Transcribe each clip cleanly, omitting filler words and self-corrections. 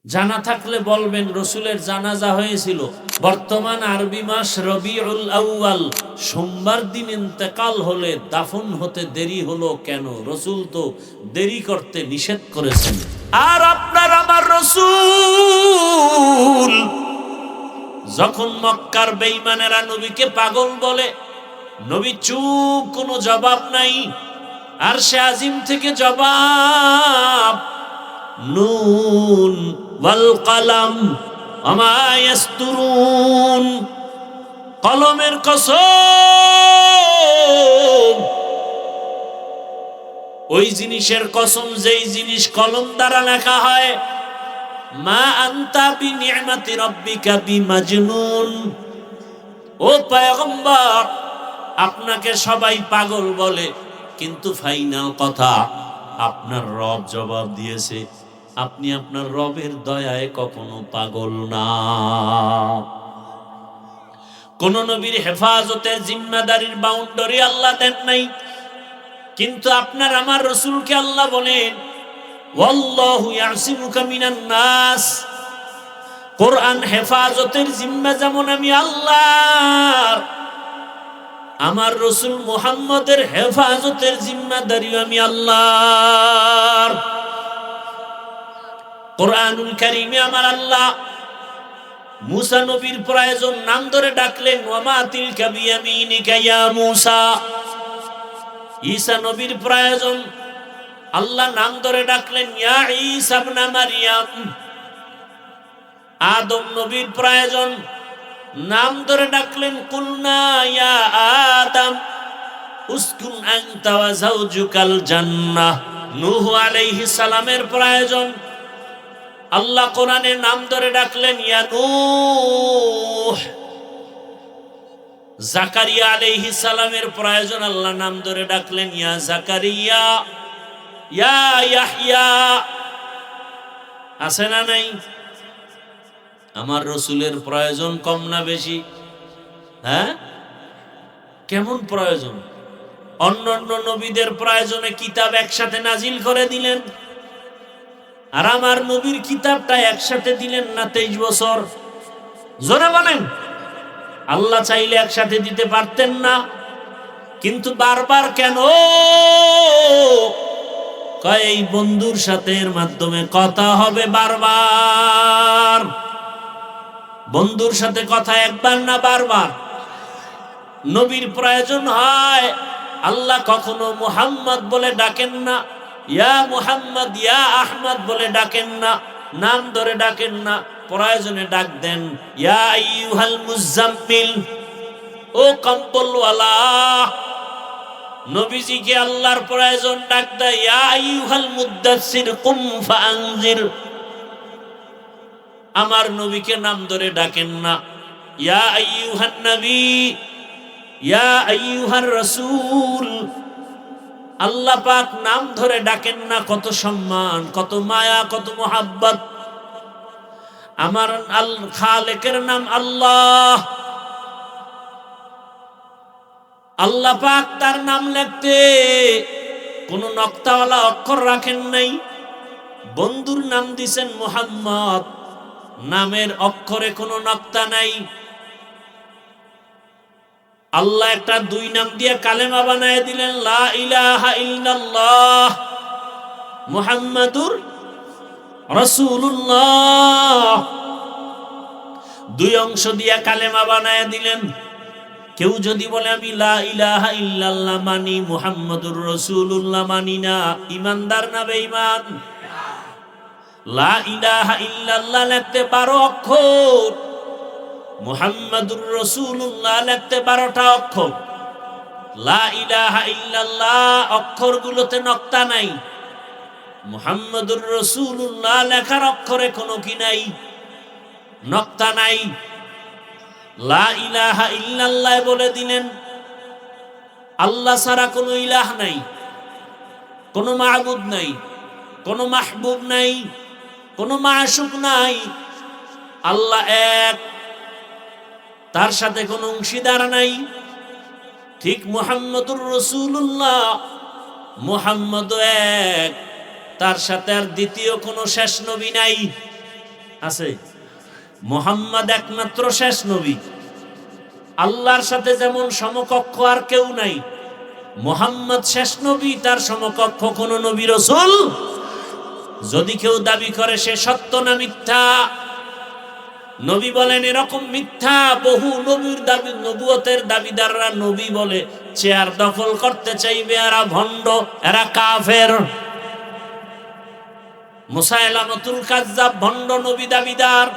জানা থাকলে বলবেন রসুলের জানাজা হয়েছিল। বর্তমান আরবি মাস রবিউল আউয়াল, সোমবার দিন ইন্তেকাল হলে দাফন হতে দেরি হলো কেন? রসুল তো দেরি করতে নিষেধ করেছেন। আর আপনার আমার রসুল যখন মক্কার বেঈমানেরা নবীকে পাগল বলে, নবী চুপ, কোনো জবাব নাই। আর সে আজিম থেকে জবাব, নুন ওয়াল কলম ওমা ইয়াসতুরুন, কলমের কসম, ওই জিনিসের কসম যেই জিনিস কলম দ্বারা লেখা হয়। মা আনতা বিনিআমাতি রাব্বিকা বিমাজনুন, ও পয়গম্বর, আপনাকে সবাই পাগল বলে, কিন্তু ফাইনাল কথা আপনার রব জবাব দিয়েছে, আপনি আপনার রবের দয়ায় কখনো পাগল না। কোন নবীর হেফাজতের জিম্মাদারির বাউন্ডারি আল্লাহ দেন নাই, কিন্তু আপনার আমার রসুলকে আল্লাহ বলেন ওয়াল্লাহু ইয়াসিমুকা মিনান নাস। কোরআন হেফাজতের জিম্মা যেমন আমি আল্লাহর, আমার রসুল মুহাম্মদের হেফাজতের জিম্মাদারিও আমি আল্লাহর। কোরআনুল কারীমে আমার আল্লাহ মুসা নবীর প্রয়োজন নাম ধরে ডাকলেন, ওয়ামা তিলকা বিয়ামিনিকা ইয়া মুসা। ঈসা নবীর প্রয়োজন আল্লাহ নাম ধরে ডাকলেন, ইয়া ঈসা ইবনে মারইয়াম। আদম নবীর প্রয়োজন নাম ধরে ডাকলেন, কুলনা ইয়া আদম উসকুন আনতা ওয়া যাওজুকাল জান্নাহ। নূহ আলাইহিস সালামের প্রয়োজন আল্লাহ কোরআনে নাম ধরে ডাকলেন, ইয়া নূহ। জাকারিয়া আলাইহিস সালামের প্রয়োজন আল্লাহ নাম ধরে ডাকলেন, ইয়া জাকারিয়া, ইয়া ইয়াহইয়া। আছে না নাই? আমার রসুলের প্রয়োজন কম না বেশি? হ্যাঁ, কেমন প্রয়োজন? অন্যান্য নবীদের প্রয়োজনে কিতাব একসাথে নাজিল করে দিলেন, আর আমার নবীর কিতাবটা একসাথে দিলেন না 23 বছর। জোরে বলেন, আল্লাহ চাইলে একসাথে দিতে পারতেন না, কিন্তু বারবার কেন? কয় এই বন্ধুর সাথে এর মাধ্যমে কথা হবে বারবার। বন্ধুর সাথে কথা একবার না বারবার। নবীর প্রয়োজন হয়, আল্লাহ কখনো মুহাম্মদ বলে ডাকেন না, ইয়া মুহাম্মদ ইয়া আহমদ বলে ডাকেন না, নাম ধরে ডাকেন না, প্রয়োজনে ডাক দেন, ইয়া আইয়ুহাল মুজাম্মিল, ও কম্বলওয়ালা। নবীজিকে আল্লাহর প্রয়োজন ডাক দেয়, ইয়া আইয়ুহাল মুদ্দাসসির কুম ফাআনজির। আমার নবীকে নাম ধরে ডাকেন না, ইয়া আইয়ুহান নবী, ইয়া আইয়ুহার রাসূল। আল্লাহ পাক নাম ধরে ডাকেন না, কত সম্মান, কত মায়া, কত মোহাব্বত। আমার আল খালেকের নাম আল্লাহ। আল্লাহ পাক তার নাম লিখতে কোন নকতাওয়ালা অক্ষর রাখেন নাই। বন্ধুর নাম দিছেন মুহাম্মদ, নামের অক্ষরে কোনো নকতা নাই। আল্লাহ একটা 2 নাম দিয়ে কালেমা বানায় দিলেন, লা ইলাহা ইল্লাল্লাহ মুহাম্মাদুর রাসূলুল্লাহ। 2 অংশ দিয়ে কালেমা বানায় দিলেন। কেউ যদি বলে আমি লা ইলাহা ইল্লাল্লাহ মানি, মুহাম্মাদুর রাসূলুল্লাহ মানি না, ইমানদার না বেঈমান? লা ইলাহা ইল্লাল্লাহ লিখতে 12 অক্ষর, মুহাম্মাদুর রাসূলুল্লাহ লিখতে 12টা অক্ষর। লা ইলাহা ইল্লাল্লাহ অক্ষরগুলোতে নকতা নাই, মুহাম্মাদুর রাসূলুল্লাহ লেখার অক্ষরে কোনো কি নাই, নকতা নাই। লা ইলাহা ইল্লাল্লাহ বলে দিলেন আল্লাহ ছাড়া কোনো ইলাহ নাই, কোনো মাবুদ নাই, কোনো মাহবুব নাই, কোনো মাশুক নাই। আল্লাহ এক, তার সাথে কোনো অংশীদার নাই। ঠিক মুহাম্মাদুর রাসূলুল্লাহ, মুহাম্মদ এক, তার সাথে আর দ্বিতীয় কোনো শেষ নবী নাই। আছে? মুহাম্মদ একমাত্র শেষ নবী। আল্লাহর সাথে যেমন সমকক্ষ আর কেউ নাই, মুহাম্মদ শেষ নবী, তার সমকক্ষ কোন নবী রাসূল। যদি কেউ দাবি করে সে সত্য না মিথ্যা? নবী বলেন এরকম মিথ্যা। বহু নবীর দাবি, নবুয়তের দাবিদাররা নবী বলে চেয়ার দখল করতে চাইবে, এরা ভণ্ড, এরা কাফের। মুসাইলামাতুল কাজ্জাব ভণ্ড নবী দাবিদার।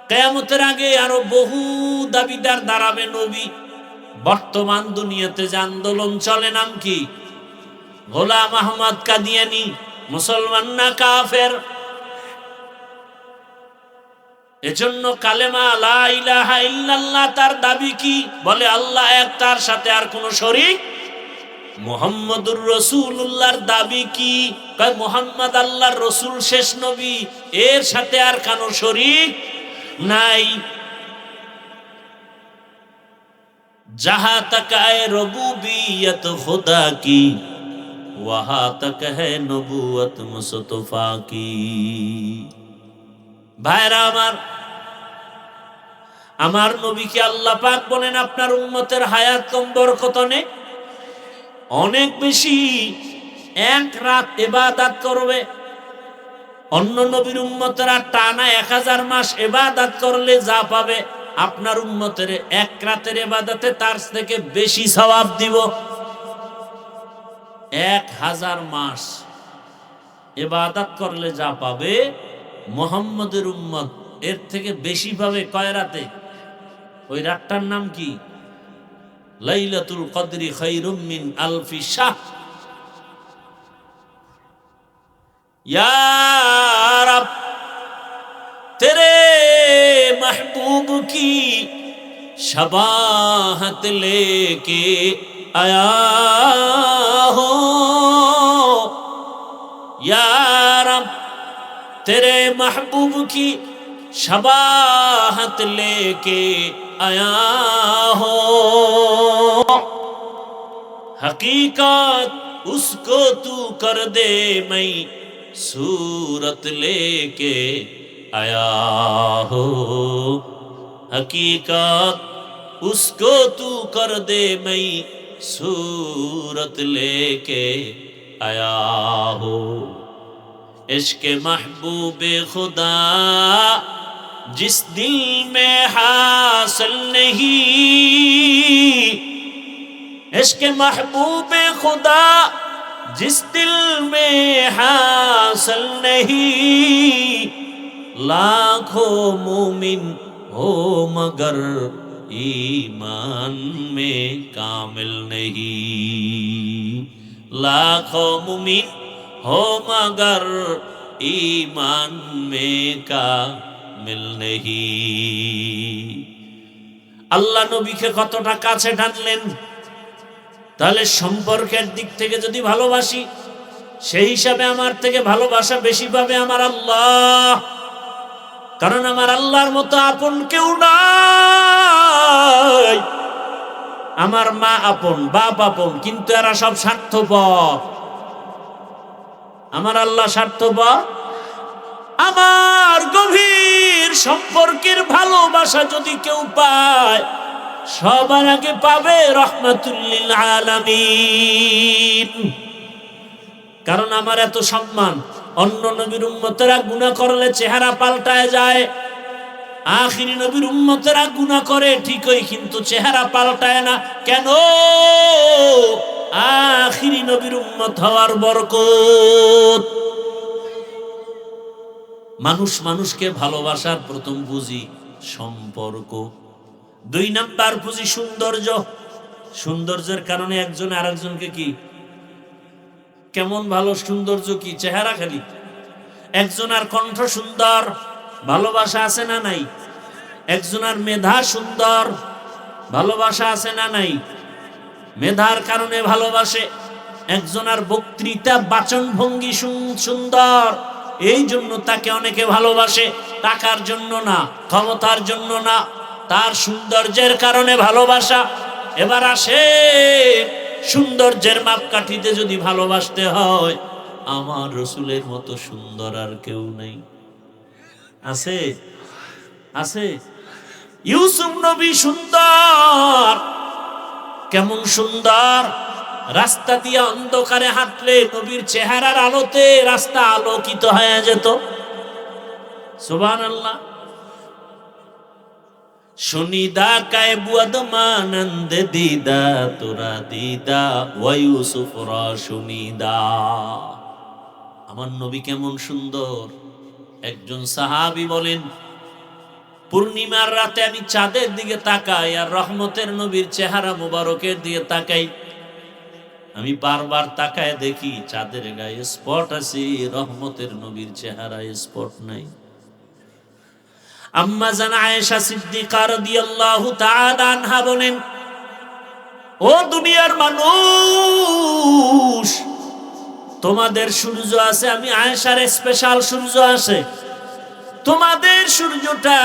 কিয়ামতের আগে আরো বহু দাবিদার দাঁড়াবে নবী। বর্তমান দুনিয়াতে যে আন্দোলন চলে, নাম কি? গোলাম আহমদ কাদিয়ানী। মুসলমান না কাফের? এজন্য কালেমা লা ইলাহা ইল্লাল্লাহ তার দাবি কি? বলে আল্লাহ এক, তার সাথে আর কোনো শরীক। মুহাম্মদুর রাসূলুল্লাহর দাবি কি? কয় মুহাম্মদ আল্লাহর রাসূল, শেষ নবী, এর সাথে আর কোনো শরীক নাই। जहां तक है रबूबियत खुदा की वहां तक है नबूवत मुस्तफा की। ভাইরা আমার নবীকে আল্লাহ পাক বলেন আপনার উম্মতের হায়াত কম বরকত অনেক বেশি, এক রাত ইবাদত করবে। অন্য নবীর উম্মতেরা টানা 1000 মাস ইবাদত করলে যা পাবে, আপনার উম্মতের এক রাতের ইবাদতে তার থেকে বেশি সওয়াব দিব। 1000 মাস ইবাদত করলে যা পাবে, মুহাম্মদের উম্মত এর থেকে বেশি পাবে। কয় রাতে? ওই রাতটার নাম কি? লাইলাতুল কদরি খায়রুম মিন আলফি শাহর। या रब तेरे महबूब की शबाहत लेके आया हो, या रब तेरे महबूब की शबाहत लेके आया हो। हकीकत उसको तू कर दे, मैं सूरत लेके आया हो। हकीकत उसको तू कर दे, मैं सूरत लेके आया हो। इश्क महबूबे खुदा जिस दिल में हासिल नहीं, इश्क महबूबे खुदा जिस दिल में हासिल नहीं, लाखों मोमिन हो मगर ईमान में कामिल नहीं। लाखों मोमिन हो मगर ईमान में कामिल नहीं। আল্লাহ নবীকে কতটা কাছে টানলেন। তাহলে সম্পর্কের দিক থেকে যদি ভালোবাসি, সেই হিসাবে আমার থেকে ভালোবাসা বেশি পাবে আমার আল্লাহ। কারণ আমার আল্লাহর মতো আপন কেউ নাই। আমার মা আপন, বাপ আপন, কিন্তু এরা সব স্বার্থপর। আমার আল্লাহ স্বার্থপর। আমার গভীর সম্পর্কের ভালোবাসা যদি কেউ পায়, সবার আগে পাবে রাহমাতুল লিল আলামিন। কারণ আমার এত সম্মান। অন্য নবীর উম্মতেরা গুনাহ করলে চেহারা পাল্টায় যায়, আখিরি নবীর উম্মতেরা গুনাহ করে ঠিকই, কিন্তু চেহারা পাল্টায় না। কেন? আখিরি নবীর উম্মত হওয়ার বরকত। মানুষ মানুষকে ভালোবাসার প্রথম বুঝি সম্পর্ক, 2 নাম্বার বুঝি সৌন্দর্য। সৌন্দর্যের কারণে একজন আরেকজনকে কি কেমন ভালো, সৌন্দর্য কি চেহারা খালি। একজনের কণ্ঠ সুন্দর, ভালোবাসা আছে না নাই? একজনের মেধা সুন্দর, ভালোবাসা আছে না নাই? মেধার কারণে ভালোবাসে। একজনের বক্তৃতা বাচন ভঙ্গি সুন্দর, এই জন্য তাকে অনেকে ভালোবাসে। টাকার জন্য না, ক্ষমতার জন্য না, তার সৌন্দর্যের কারণে ভালোবাসা। এবার আসে সৌন্দর্যের মাপকাঠিতে যদি ভালোবাসতে হয়, আমার রাসূলের মতো সুন্দর আর কেউ নেই। আছে আছে। ইউসুফ নবী সুন্দর, কেমন সুন্দর! রাস্তা দিয়ে অন্ধকারে হাঁটলে নবীর চেহারার আলোতে রাস্তা আলোকিত হয়ে যেত। সুবহানাল্লাহ। শুনিদা কায় বুয়াদ মানন্দ দিদা তোরা দিদা ওয়া ইউসুফ রা শুনিদা। আমার নবী কেমন সুন্দর! একজন সাহাবী বলেন, পূর্ণিমার রাতে আমি চাঁদের দিকে তাকাই আর রহমতের নবীর চেহারা মুবারকের দিকে তাকাই। আমি বারবার তাকায় দেখি চাঁদের গায়ে স্পট আছে, রহমতের নবীর চেহারায় স্পট নাই। আম্মা জান আয়েশা সিদ্দিকা রাদিয়াল্লাহু তাআলা আনহা বলেন, ও দুনিয়ার মানুষ, তোমাদের সূর্য আছে, আমি আয়েশার স্পেশাল সূর্য আছে। তোমাদের সূর্যটা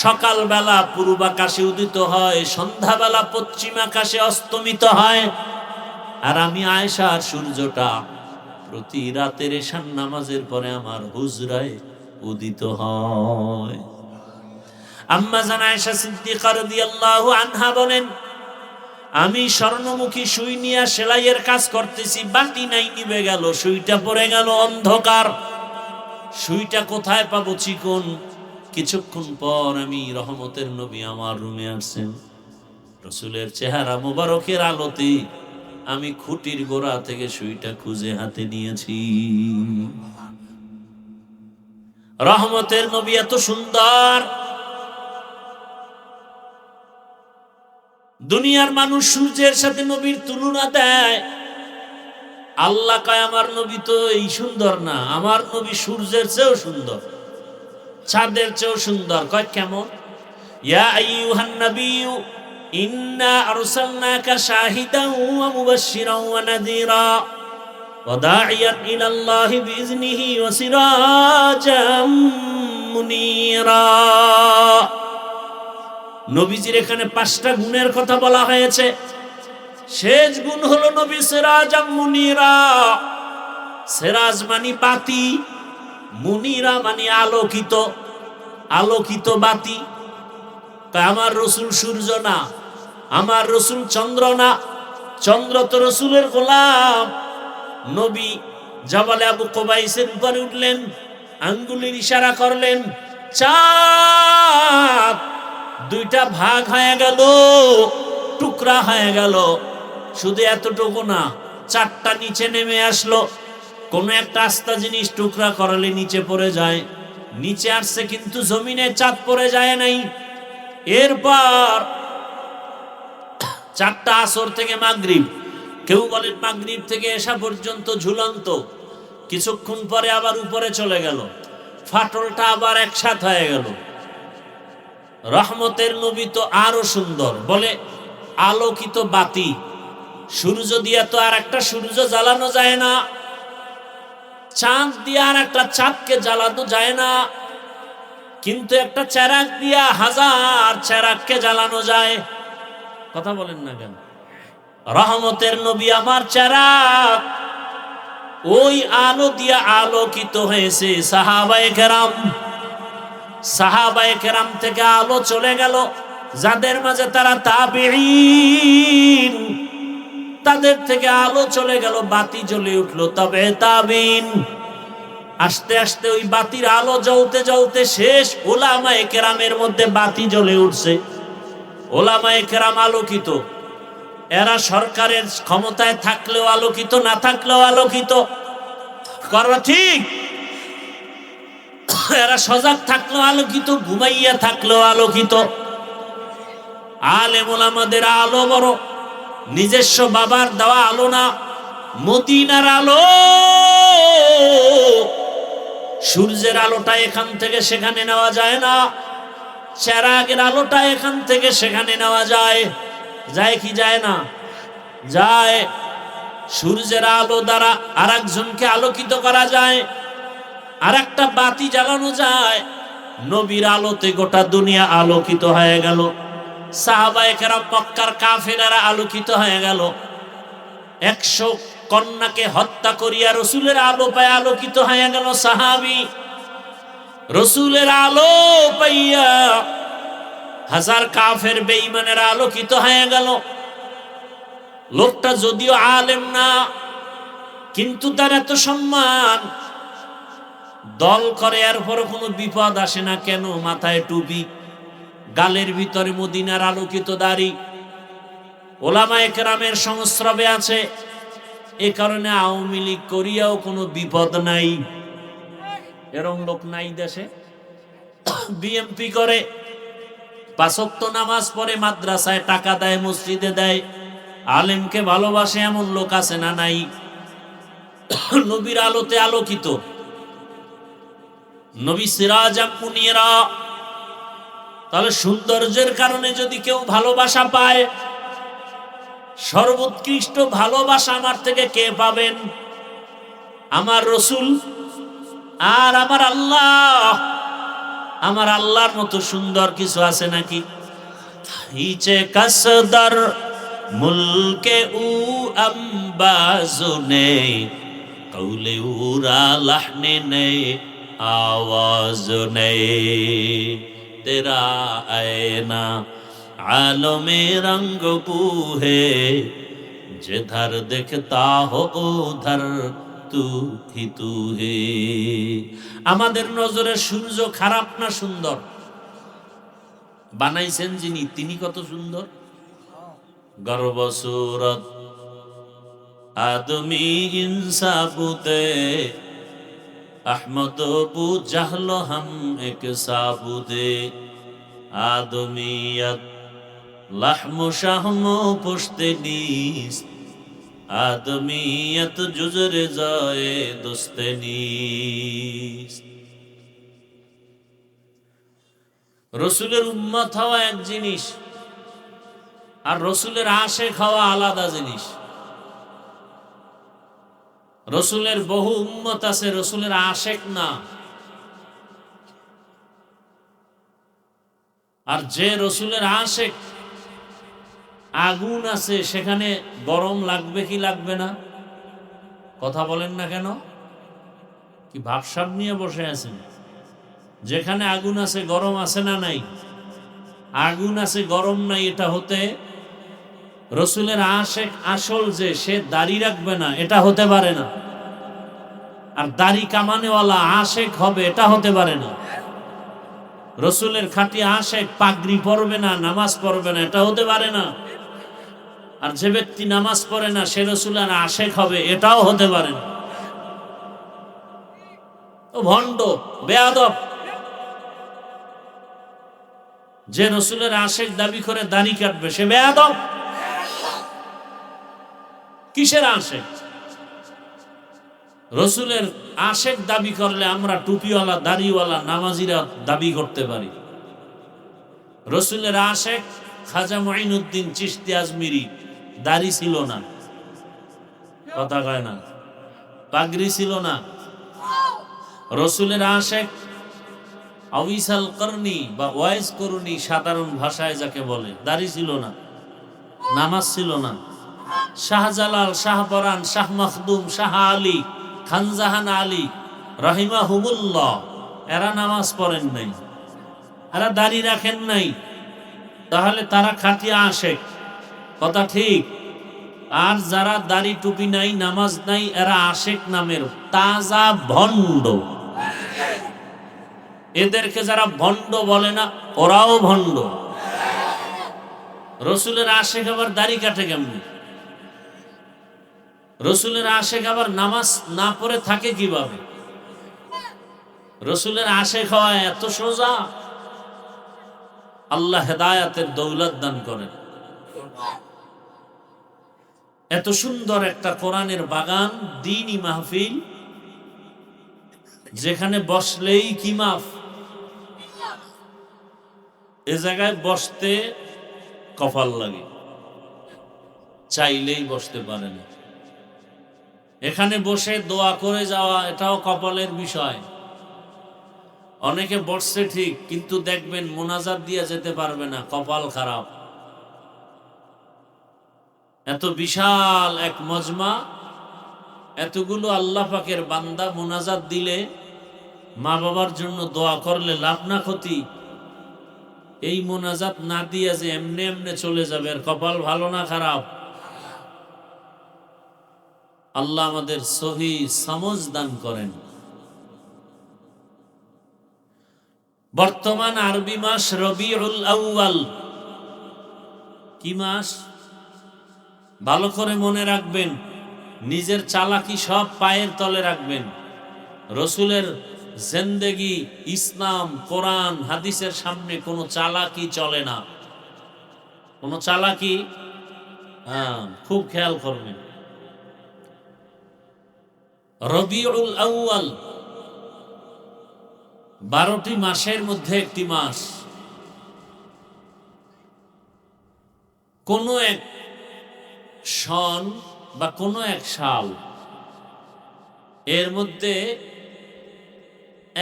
সকালবেলা পূর্ব আকাশে উদিত হয়, সন্ধ্যাবেলা পশ্চিম আকাশে অস্তমিত হয়। আর আমি আয়েশার সূর্যটা প্রতি রাতের এশার নামাজের পরে আমার হুজরায় উদিত হয়। আম্মা জান আয়েশা সিদ্দিকা রাদিয়াল্লাহু আনহা বলেন, আমি স্বর্ণমুখী সুই নিয়ে সেলাইয়ের কাজ করতেছি, বাটি নাই, নিভে গেল, সুইটা পড়ে গেল, অন্ধকার। সুইটা কোথায় পাবো চিকন? কিছুক্ষণ পর আমি রহমতের নবী আমার রুমে আসছেন। রসুলের চেহারা মোবারকের আলোতে আমি খুঁটির গোড়া থেকে সুইটা খুঁজে হাতে নিয়েছি। রহমতের নবী এত সুন্দর, দুনিয়ার মানুষ সূর্যের সাথে নবীর তুলনা দেয়। আল্লাহ কয় আমার নবী তো এই সুন্দর না, আমার নবী সূর্যের চেয়েও সুন্দর, চাঁদের চেয়েও সুন্দর। কয় কেমন? ইয়া আইয়ুহান নাবিয়্যু ইন্না আরসালনাকা শাহিদান ওয়া মুবাশশিরান ওয়া নাযীরা ওয়া দাঈয়ান ইলাল্লাহি বিইজনিহি ওয়া সিরাজাম মুনীরা। নবীজির এখানে 5টা গুণের কথা বলা হয়েছে। শেষ গুণ হলো নবী সিরাজাম মুনীরা। সিরাজ মানে বাতি, মুনীরা মানে আলোকিত, আলোকিত বাতি। আমার রসুল সূর্য না, আমার রসুল চন্দ্র না, চন্দ্র তো রসুলের গোলাম। নবী জাবালে আবু কুবাইসের উপরে উঠলেন, আঙ্গুলের ইশারা করলেন, চাঁদ 2টা ভাগ হয়ে গেল, টুকরা হয়ে গেল। শুধু এতটুকু না, 4টা নিচে নেমে আসলো। কোন একটা আস্তা জিনিস টুকরা করালে নিচে পড়ে যায়, নিচে আসছে কিন্তু জমিনে চাঁদ পড়ে যায় নাই। এরপর 4টা আসর থেকে মাগরিব, কেউ বলেন মাগরিব থেকে এশা পর্যন্ত ঝুলন্ত। কিছুক্ষণ পরে আবার উপরে চলে গেল, ফাটলটা আবার একসাথে হয়ে গেল। রহমতের নবী তো আরো সুন্দর, বলে আলোকিত বাতি। সূর্য দিয়ে তো আর একটা সূর্য জ্বালানো যায় না, চাঁদ দিয়ে আর একটা চাঁদকে জ্বালানো যায় না, কিন্তু একটা চেরাগ দিয়া 1000 চেরাগকে জ্বালানো যায়। কথা বলেন না কেন? রহমতের নবী আমার চেরাগ, ওই আলো দিয়া আলোকিত হয়েছে সাহাবায়ে কেরাম। সাহাবায়ে কেরাম থেকে আলো চলে গেল যাদের মাঝে, তারা তাবেঈন, তাদের থেকে আলো চলে গেল, বাতি জ্বলে উঠলো তবে তাবিন। আস্তে আস্তে ওই বাতির আলো জ্বলতে জ্বলতে শেষ উলামায়ে কেরামের মধ্যে বাতি জ্বলে উঠছে। উলামায়ে কেরাম আলোকিত, এরা সরকারের ক্ষমতায় থাকলেও আলোকিত, না থাকলেও আলোকিত। করা ঠিক? এরা সজাগ থাকলেও আলোকিত, ঘুমাইয়া থাকলেও আলোকিত। আলেম ওলামাদের আলো বড়, নিজস্ব বাবার দেওয়া আলো না, মদিনার আলো। সূর্যের আলোটা এখান থেকে সেখানে নেওয়া যায় না, চেরাগের আলোটা এখান থেকে সেখানে নেওয়া যায়। যায় কি যায় না? যায়। সূর্যের আলো দ্বারা আরেকজনকে আলোকিত করা যায়, আরেকটা বাতি জ্বালানো যায়। নবীর আলোতে গোটা দুনিয়া আলোকিত হয়ে গেল। সাহাবায়ে কেরাম, মক্কার কাফেরেরা আলোকিত হয়ে গেল। 100 কন্যাকে হত্যা করিয়া রসুলের আলো পায় আলোকিত হয়ে গেল সাহাবী। রসুলের আলো পাইয়া হাজার কাফের বেঈমানেরা আলোকিত হয়ে গেল। লোকটা যদিও আলেম না, কিন্তু তার এত সম্মান, দল করে, এরপরও কোনো বিপদ আসে না কেন? মাথায় টুপি, গালের ভিতরে মদিনার আলোকিত দাড়ি, ওলামায়ে কেরামের সংস্রবে আছে। এ কারণে আওয়ামী লীগ করিয়াও কোনো বিপদ নাই। এরকম লোক নাই দেশে। বিএমপি করে, 5 ওয়াক্ত নামাজ পড়ে, মাদ্রাসায় টাকা দেয়, মসজিদে দেয়, আলেমকে ভালোবাসে, এমন লোক আছে না নাই? নবীর আলোতে আলোকিত, নবী সিরাজাম মুনিরা। তাহলে সৌন্দর্যের কারণে যদি কেউ ভালোবাসা পায়, সর্বোৎকৃষ্ট ভালোবাসা আমার থেকে কে পাবেন? আমার রসুল আর আমার আল্লাহ। আমার আল্লাহর মতো সুন্দর কিছু আছে নাকি? হিচে কাসদার মুলকে উ আম্বাজুনে কৌলে উরা লাহনে নে आवाज ने तेरा आईना आलमे रंग बूहे जिधर देखता हो उधर तू ही तू है। আমাদের নজরে সূর্য খারাপ না সুন্দর? বানাইছেন যিনি, তিনি কত সুন্দর। গর্ব সুরত আদমি ইনসাবুতে अहमद बू जहलो हम एक साबुदे आदमियत लहमो शाहमो पुश्ते नीस आदमियत जुजरे जाए दोस्ते नीस। रसूलेर उम्मत हवा एक जिनिस और रसूलेर आशिक हवा आलादा जिनिस। রসুলের বহু উম্মত আছে, রসুলের আশেক না। আর যে রসুলের আশেক, আগুন আছে, সেখানে গরম লাগবে কি লাগবে না? কথা বলেন না কেন? কি ভাবসাব নিয়ে বসে আছেন? যেখানে আগুন আছে গরম আছে না নাই? আগুন আছে গরম নাই, এটা হতে রসুলের আশেক আসল যে সে দাড়ি রাখবে না, এটা হতে পারে না। আর দাড়ি কামানেওয়ালা আশেক হবে, এটা হতে পারে না। রসুলের খাঁটি আশেক পাগড়ি পরবে না, নামাজ পড়বে না, এটা হতে পারে না। আর যে ব্যক্তি নামাজ পড়ে না সে রসুলের আশেক হবে, এটাও হতে পারে না। ও ভণ্ড, বেয়াদব। যে রসুলের আশেক দাবি করে দাড়ি কাটবে, সে বেয়াদব। কিসের আশেক? রসুলের আশেক দাবি করলে আমরা টুপিওয়ালা, দাড়িওয়ালা, নামাজিরা দাবি করতে পারি। রসুলের আশেক খাজা মুঈনুদ্দিন চিশতি আজমিরি, দাড়ি ছিল না, কথা কয় না, পাগড়ি ছিল না। রসুলের আশেক আউইসাল করনি বা ওয়াইজ করুনি, সাধারণ ভাষায় যাকে বলে, দাড়ি ছিল না, নামাজ ছিল না। শাহজালাল, শাহপরান, শাহ মখদুম, শাহ আলী, খানজাহান আলী রাহিমাহুমুল্লাহ, এরা নামাজ পড়েন নাই, এরা দাড়ি রাখেন নাই। তাহলে তারা খাঁটি আশেক, কথা ঠিক। আর যারা দাড়ি টুপি নাই, নামাজ নাই, এরা আশেক নামের তাজা ভণ্ড। এদেরকে যারা ভণ্ড বলে না, ওরাও ভণ্ড। রসুলের আশেক আবার দাড়ি কাটে কেমনি? রসুলের আশেক আবার নামাজ না পড়ে থাকে কিভাবে? রসুলের আশেক হওয়া এত সোজা। আল্লাহ হেদায়াতের দৌলত দান করেন। এত সুন্দর একটা কোরআনের বাগান, দ্বীনি মাহফিল, যেখানে বসলেই কি মাফ। এ জায়গায় বসতে কপাল লাগে, চাইলেই বসতে পারে না। এখানে বসে দোয়া করে যাওয়া, এটাও কপালের বিষয়। অনেকে বসছে ঠিক, কিন্তু দেখবেন মোনাজাত দিয়ে যেতে পারবে না, কপাল খারাপ। এত বিশাল এক মজমা, এতগুলো আল্লাহ পাকের বান্দা মোনাজাত দিলে মা বাবার জন্য দোয়া করলে লাভ না ক্ষতি? এই মোনাজাত না দিয়ে যে এমনি এমনি চলে যাবে, আর কপাল ভালো না খারাপ? আল্লাহ আমাদের সহি সমঝ দান করেন। বর্তমান আরবি মাস রবিউল আউয়াল। কি মাস? ভালো করে মনে রাখবেন, নিজের চালাকি সব পায়ের তলে রাখবেন। রসুলের জিন্দেগি, ইসলাম, কোরআন, হাদিসের সামনে কোনো চালাকি চলে না। কোনো চালাকি, খুব খেয়াল করবেন। রবিউল আউয়াল 12টি মাসের মধ্যে একটি মাস। কোনো এক সন বা কোনো এক সাল, এর মধ্যে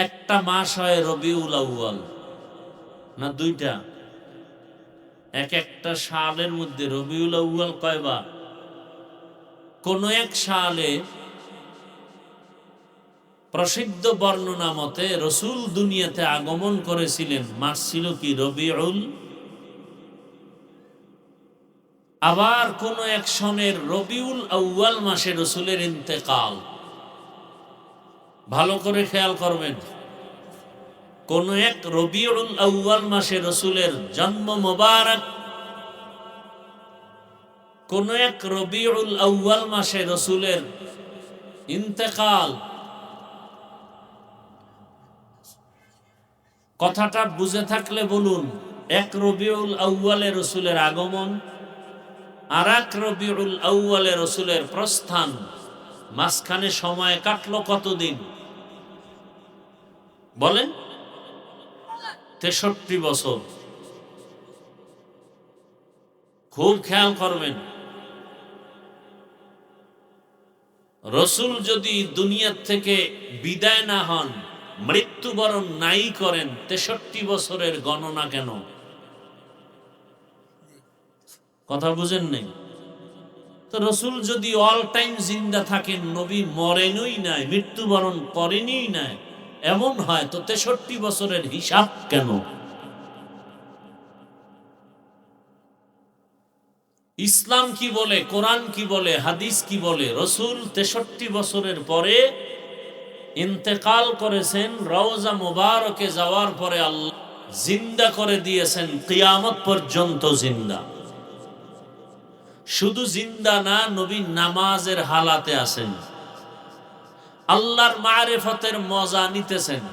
একটা মাস হয় রবিউল আউয়াল, না দুইটা? একটা সালের মধ্যে রবিউল আউয়াল কয়বার? কোন এক সালে প্রসিদ্ধ বর্ণনা মতে রসুল দুনিয়াতে আগমন করেছিলেন, মাস ছিল কি? রবিউল। আবার কোন এক সনের রবিউল আউয়াল মাসে রসুলের ইন্তেকাল। ভালো করে খেয়াল করবেন, কোন এক রবিউল আউয়াল মাসে রসুলের জন্ম মোবারক, কোন এক রবিউল আউয়াল মাসে রসুলের ইন্তেকাল। কথাটা বুঝে থাকলে বলুন। এক রবিউল আউয়ালে রসুলের আগমন, আর এক রবিউল আউয়ালে রসুলের প্রস্থান। মাঝখানে সময় কাটলো কতদিন বলেন? 63 বছর। খুব খেয়াল করবেন, রসুল যদি দুনিয়ার থেকে বিদায় না হন, মৃত্যুবরণ নাই করেন, 63 বছরের গণনা কেন? কথা বুঝেন নেই তো? রসুল যদি অল টাইম জিন্দা থাকেন, নবী মরেনই নাই, মৃত্যুবরণ করেনই নাই, এমন হয় তো 63 বছরের হিসাব কেন? ইসলাম কি বলে, কোরআন কি বলে, হাদিস কি বলে? রসুল 63 বছরের পরে ইন্তেকাল করেছেন। রওজা মুবারকে যাওয়ার পরে আল্লাহ জিন্দা করে দিয়েছেন, কিয়ামত পর্যন্ত জিন্দা। শুধু জিন্দা না, নবী নামাজের হালাতে আছেন, আল্লাহর মারিফতের মজা নিতেছেন।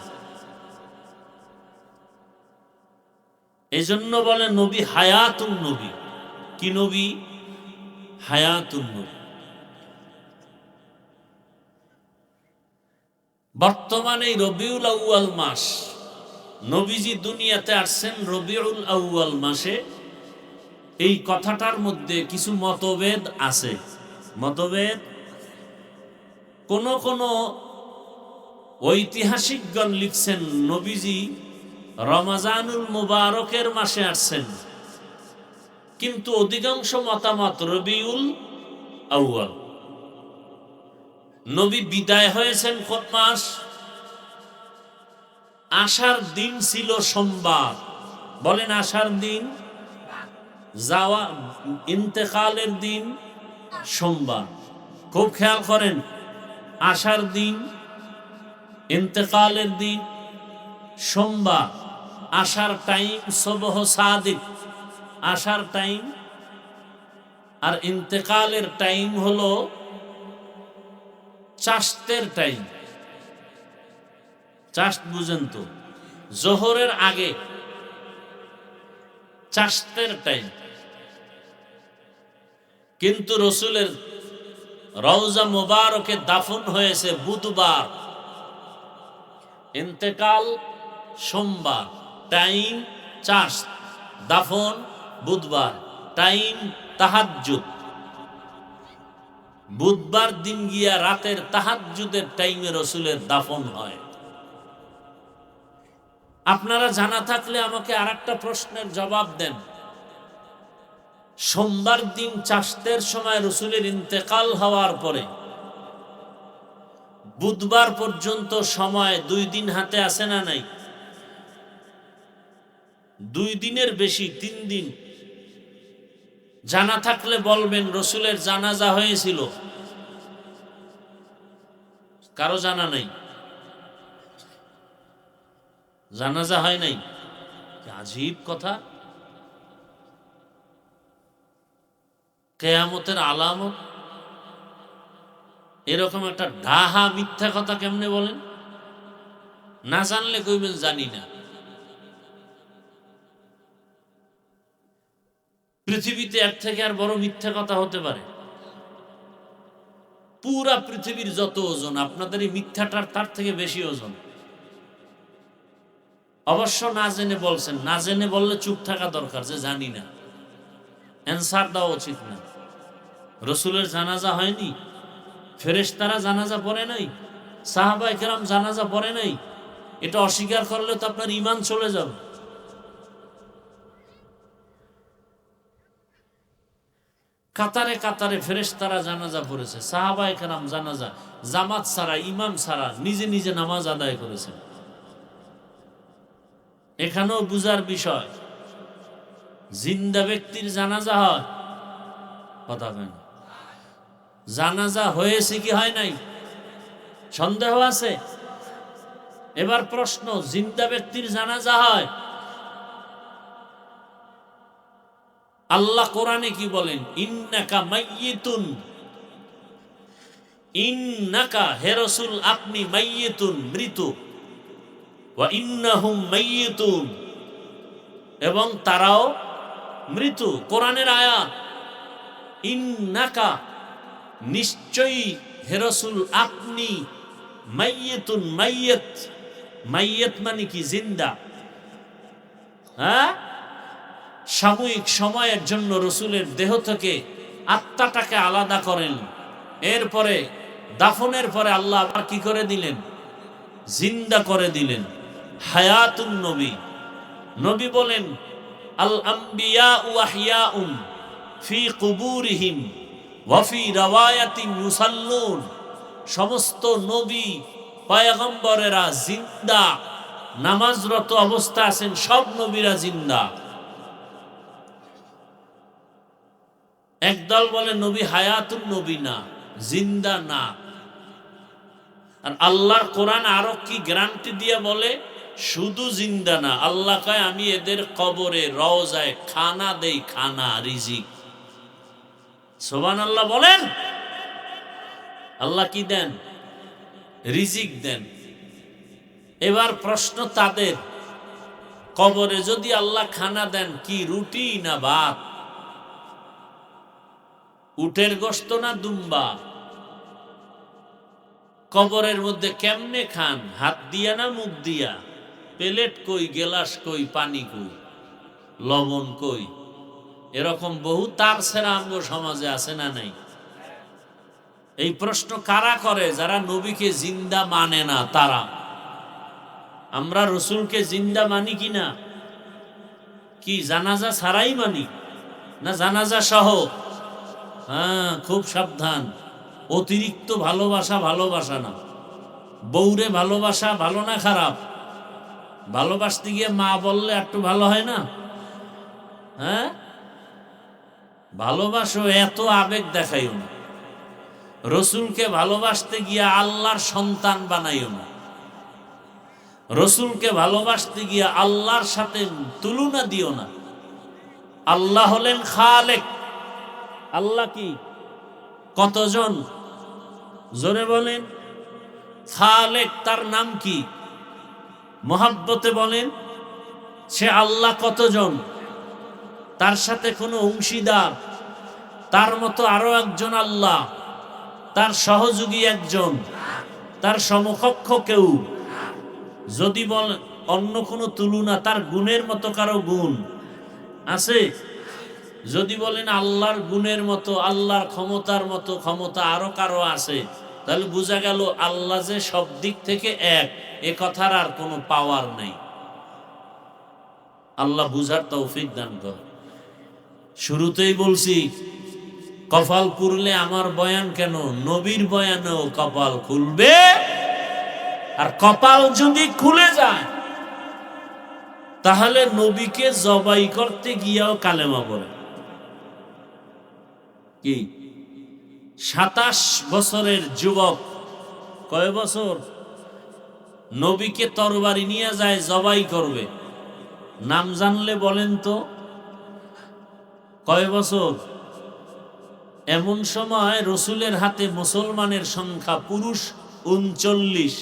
এই জন্য বলে নবী হায়াতুন নবী। কি নবী? হায়াতুন নবী। বর্তমানে রবিউল আউয়াল মাস, নবীজি দুনিয়াতে আসছেন রবিউল আউয়াল মাসে। এই কথাটার মধ্যে কিছু মতভেদ আছে। মতভেদ, কোন কোন ঐতিহাসিকগণ লিখছেন নবীজি রমজানুল মুবারকের মাসে আসছেন, কিন্তু অধিকাংশ মতামত রবিউল আউয়াল। নবী বিদায় হয়েছেন কোন মাস? আসার দিন ছিল সোমবার। বলেন আসার দিন, যাওয়া ইন্তেকালের দিন সোমবার। খুব খেয়াল করেন, আসার দিন, ইন্তেকালের দিন সোমবার। আসার টাইম সুবহ সাদিক, আসার টাইম, আর ইন্তেকালের টাইম হলো চাষতের টাইম। চাষ বুঝেন তো? জোহরের আগে চাষতের টাইম। কিন্তু রসুলের রওজা মুবারকে দাফন হয়েছে বুধবার, ইন্তেকাল সোমবার, টাইম চাষ, দাফন বুধবার, টাইম তাহাজ্জুদ। বুধবার দিন গিয়া রাতের তাহাজ্জুদের টাইমে রসুলের দাফন হয়। আপনারা জানা থাকলে আমাকে আরেকটা প্রশ্নের জবাব দেন। সোমবার দিন চাষতের সময় রসুলের ইন্তেকাল হওয়ার পরে বুধবার পর্যন্ত সময় 2 দিন হাতে আছে না নাই? 2 দিনের বেশি, 3 দিন। জানা থাকলে বলবেন রসুলের জানাজা হয়েছিল। কারো জানা নাই? জানাজা হয় নাই? আজীব কথা। কিয়ামতের আলামত এরকম একটা ডাহা মিথ্যা কথা কেমনে বলেন? না জানলে কইবেন জানি না। পৃথিবীতে এর থেকে আর বড় মিথ্যা কথা হতে পারে? পুরা পৃথিবীর যত ওজন, আপনাদের এই মিথ্যাটার তার থেকে বেশি ওজন। অবশ্য না জেনে বলছেন, না জেনে বললে চুপ থাকা দরকার যে জানি না, অ্যান্সার দেওয়া উচিত না। রসুলের জানাজা হয়নি, ফেরেশতারা জানাজা পড়ে নাই, সাহাবায়ে কেরাম জানাজা পড়ে নাই, এটা অস্বীকার করলে তো আপনার ঈমান চলে যাবে। কাতারে কাতারে ফেরেশতারা জানাজা পড়েছে, সাহাবায়ে কেরাম জানাজা জামাত ছাড়া, ইমাম ছাড়া নিজে নিজে নামাজ আদায় করেছেন। এখানেও বুঝার বিষয়, জিন্দা ব্যক্তির জানাজা হয়? কথা কেন? জানাজা হয়েছে কি হয় নাই? সন্দেহ আছে? এবার প্রশ্ন, জিন্দা ব্যক্তির জানাজা হয়? আল্লাহ কোরআনে কি বলেন? ইন্নাকা মাইয়িতুন, ইন্নাকা হে রাসূল আপনি মাইয়িতুন মৃত, ওয়া ইন্নাহুম মাইয়িতুন এবং তারাও মৃত। কোরআনের আয়াত। ইন্নাকা নিশ্চয়ই হে রাসূল আপনি, মাইয়িতুন মাইয়িত, মাইয়িত মানে কি? জিন্দা। হ্যাঁ, সাময়িক সময়ের জন্য রসুলের দেহ থেকে আত্মাটাকে আলাদা করেন, এরপরে দাফনের পরে আল্লাহ আবার কি করে দিলেন? জিন্দা করে দিলেন। হায়াতুন নবী। নবী বলেন আল আম্বিয়া ওয়াহিয়াউন ফি কুবুরিহিম ওয়া ফি রাওয়ায়াতিন ইউসাল্লুন। সমস্ত নবী পয়গম্বরেরা জিন্দা, নামাজরত অবস্থা আছেন, সব নবীরা জিন্দা। একদল বলে নবী হায়াতুন নবী না, জিন্দা না। আর আল্লাহর কোরআন আরো কি গ্যারান্টি দিয়ে বলে? শুধু জিন্দা না, আল্লাহ কয় আমি এদের কবরে রওজায় খানা দেই, খানা, রিজিক। সুবহানাল্লাহ বলেন। আল্লাহ কি দেন? রিজিক দেন। এবার প্রশ্ন তাদের, কবরে যদি আল্লাহ খানা দেন, কি রুটি না ভাত? উটের গোশত না দুম্বা? কবরের মধ্যে কেমনে খান? হাত দিয়া না মুখ দিয়া? প্লেট কই, গেলাস কই, পানি কই, লবণ কই? এরকম বহু তার সেরা আমগো সমাজে আছে না নাই? এই প্রশ্ন কারা করে? যারা নবীকে জিন্দা মানে না তারা। আমরা রসুলকে জিন্দা মানি কিনা? কি জানাজা ছাড়াই মানি না জানাজা সহ? হ্যাঁ, খুব সাবধান। অতিরিক্ত ভালোবাসা ভালোবাসা না। বউরে ভালোবাসা ভালো না খারাপ? ভালোবাসতে গিয়ে মা বললে একটু ভালো হয় না? হ্যাঁ, ভালোবাসো, এত আবেগ দেখাইও না। রসুলকে ভালোবাসতে গিয়ে আল্লাহর সন্তান বানাইও না। রসুলকে ভালোবাসতে গিয়ে আল্লাহর সাথে তুলনা দিও না। আল্লাহ হলেন খালেক। আল্লাহ কি? কতজন? জোরে বলেন। খালেক, তার নাম কি? মোহাব্বতে বলেন সে আল্লাহ কতজন? তার সাথে কোনো অংশীদার? তার মতো আরো একজন আল্লাহ? তার সহযোগী একজন? তার সমকক্ষ কেউ? যদি বল অন্য কোনো তুলনা, তার গুণের মতো কারো গুণ আছে? যদি বলেন আল্লাহর গুণের মতো, আল্লাহর ক্ষমতার মতো ক্ষমতা আরো কারো আছে, তাহলে বোঝা গেল আল্লাহ যে সব দিক থেকে এক, এ কথার আর কোনো পাওয়ার নেই। আল্লাহ বুঝার তৌফিক দান কর। শুরুতেই বলছি, কপাল পুরলে আমার বয়ান কেন, নবীর বয়ানেও কপাল খুলবে। আর কপাল যদি খুলে যায় তাহলে নবীকে জবাই করতে গিয়েও কালেমা পড়ে। কি 27 বছরের যুবক, কয় বছর, নবীকে তরবারি নিয়ে যায় জবাই করবে, নাম জানলে বলেন তো কয় বছর? এমন সময় রসুলের হাতে মুসলমানের সংখ্যা পুরুষ 39,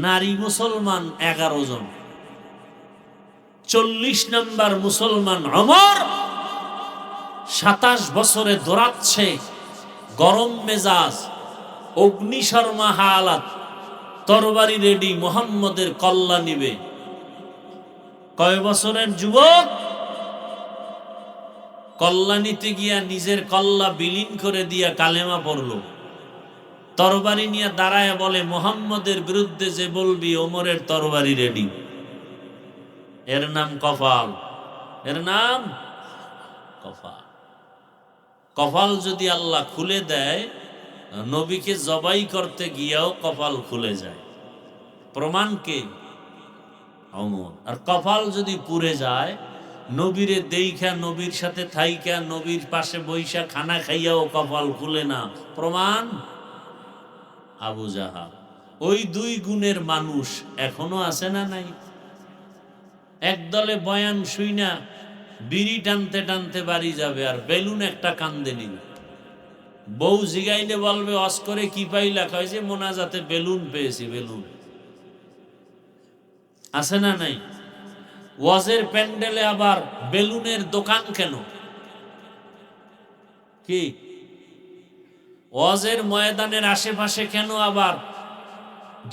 নারী মুসলমান 11 জন। 40 নম্বর মুসলমান ওমর 27 বছরে দৌড়াচ্ছে, গরম মেজাজ, অগ্নিশর্মা হালাত, তরবারি রেডি, মুহাম্মদের কল্লা নিবে। কয় বছরের যুবক? কল্লা নিতে গিয়া নিজের কল্লা বিলীন করে দিয়া কালেমা পড়ল। তরবারি নিয়ে দাঁড়ায় বলে, মুহাম্মদের বিরুদ্ধে যে বলবি ওমরের তরবারি রেডি। এর নাম কপাল, এর নাম কপাল। কপাল যদি আল্লাহ খুলে দেয়, নবীকে জবাই করতে গিয়েও কপাল খুলে যায়। প্রমাণ কে? ওমর। আর কপাল যদি পুড়ে যায়, নবীরে দেইখা, নবীর সাথে থাইকা, নবীর পাশে বইসা খানা খাইয়াও কপাল খুলে না। প্রমাণ আবু জাহাল। ওই 2 গুণের মানুষ এখনো আছে না নাই? একদলে বয়ান শুইনা বিড়ি টানতে টানতে বাড়ি যাবে, আর বেলুন একটা কান্দে নিবে। বউ জিগাইলে বলবে, অস্করে কি পাইলা? কয় যে মোনাজাতে বেলুন পেয়েছি। বেলুন আছে না নাই? ওয়াজের প্যান্ডেলে আবার বেলুনের দোকান কেন? কি ওয়াজের ময়দানের আশেপাশে কেন আবার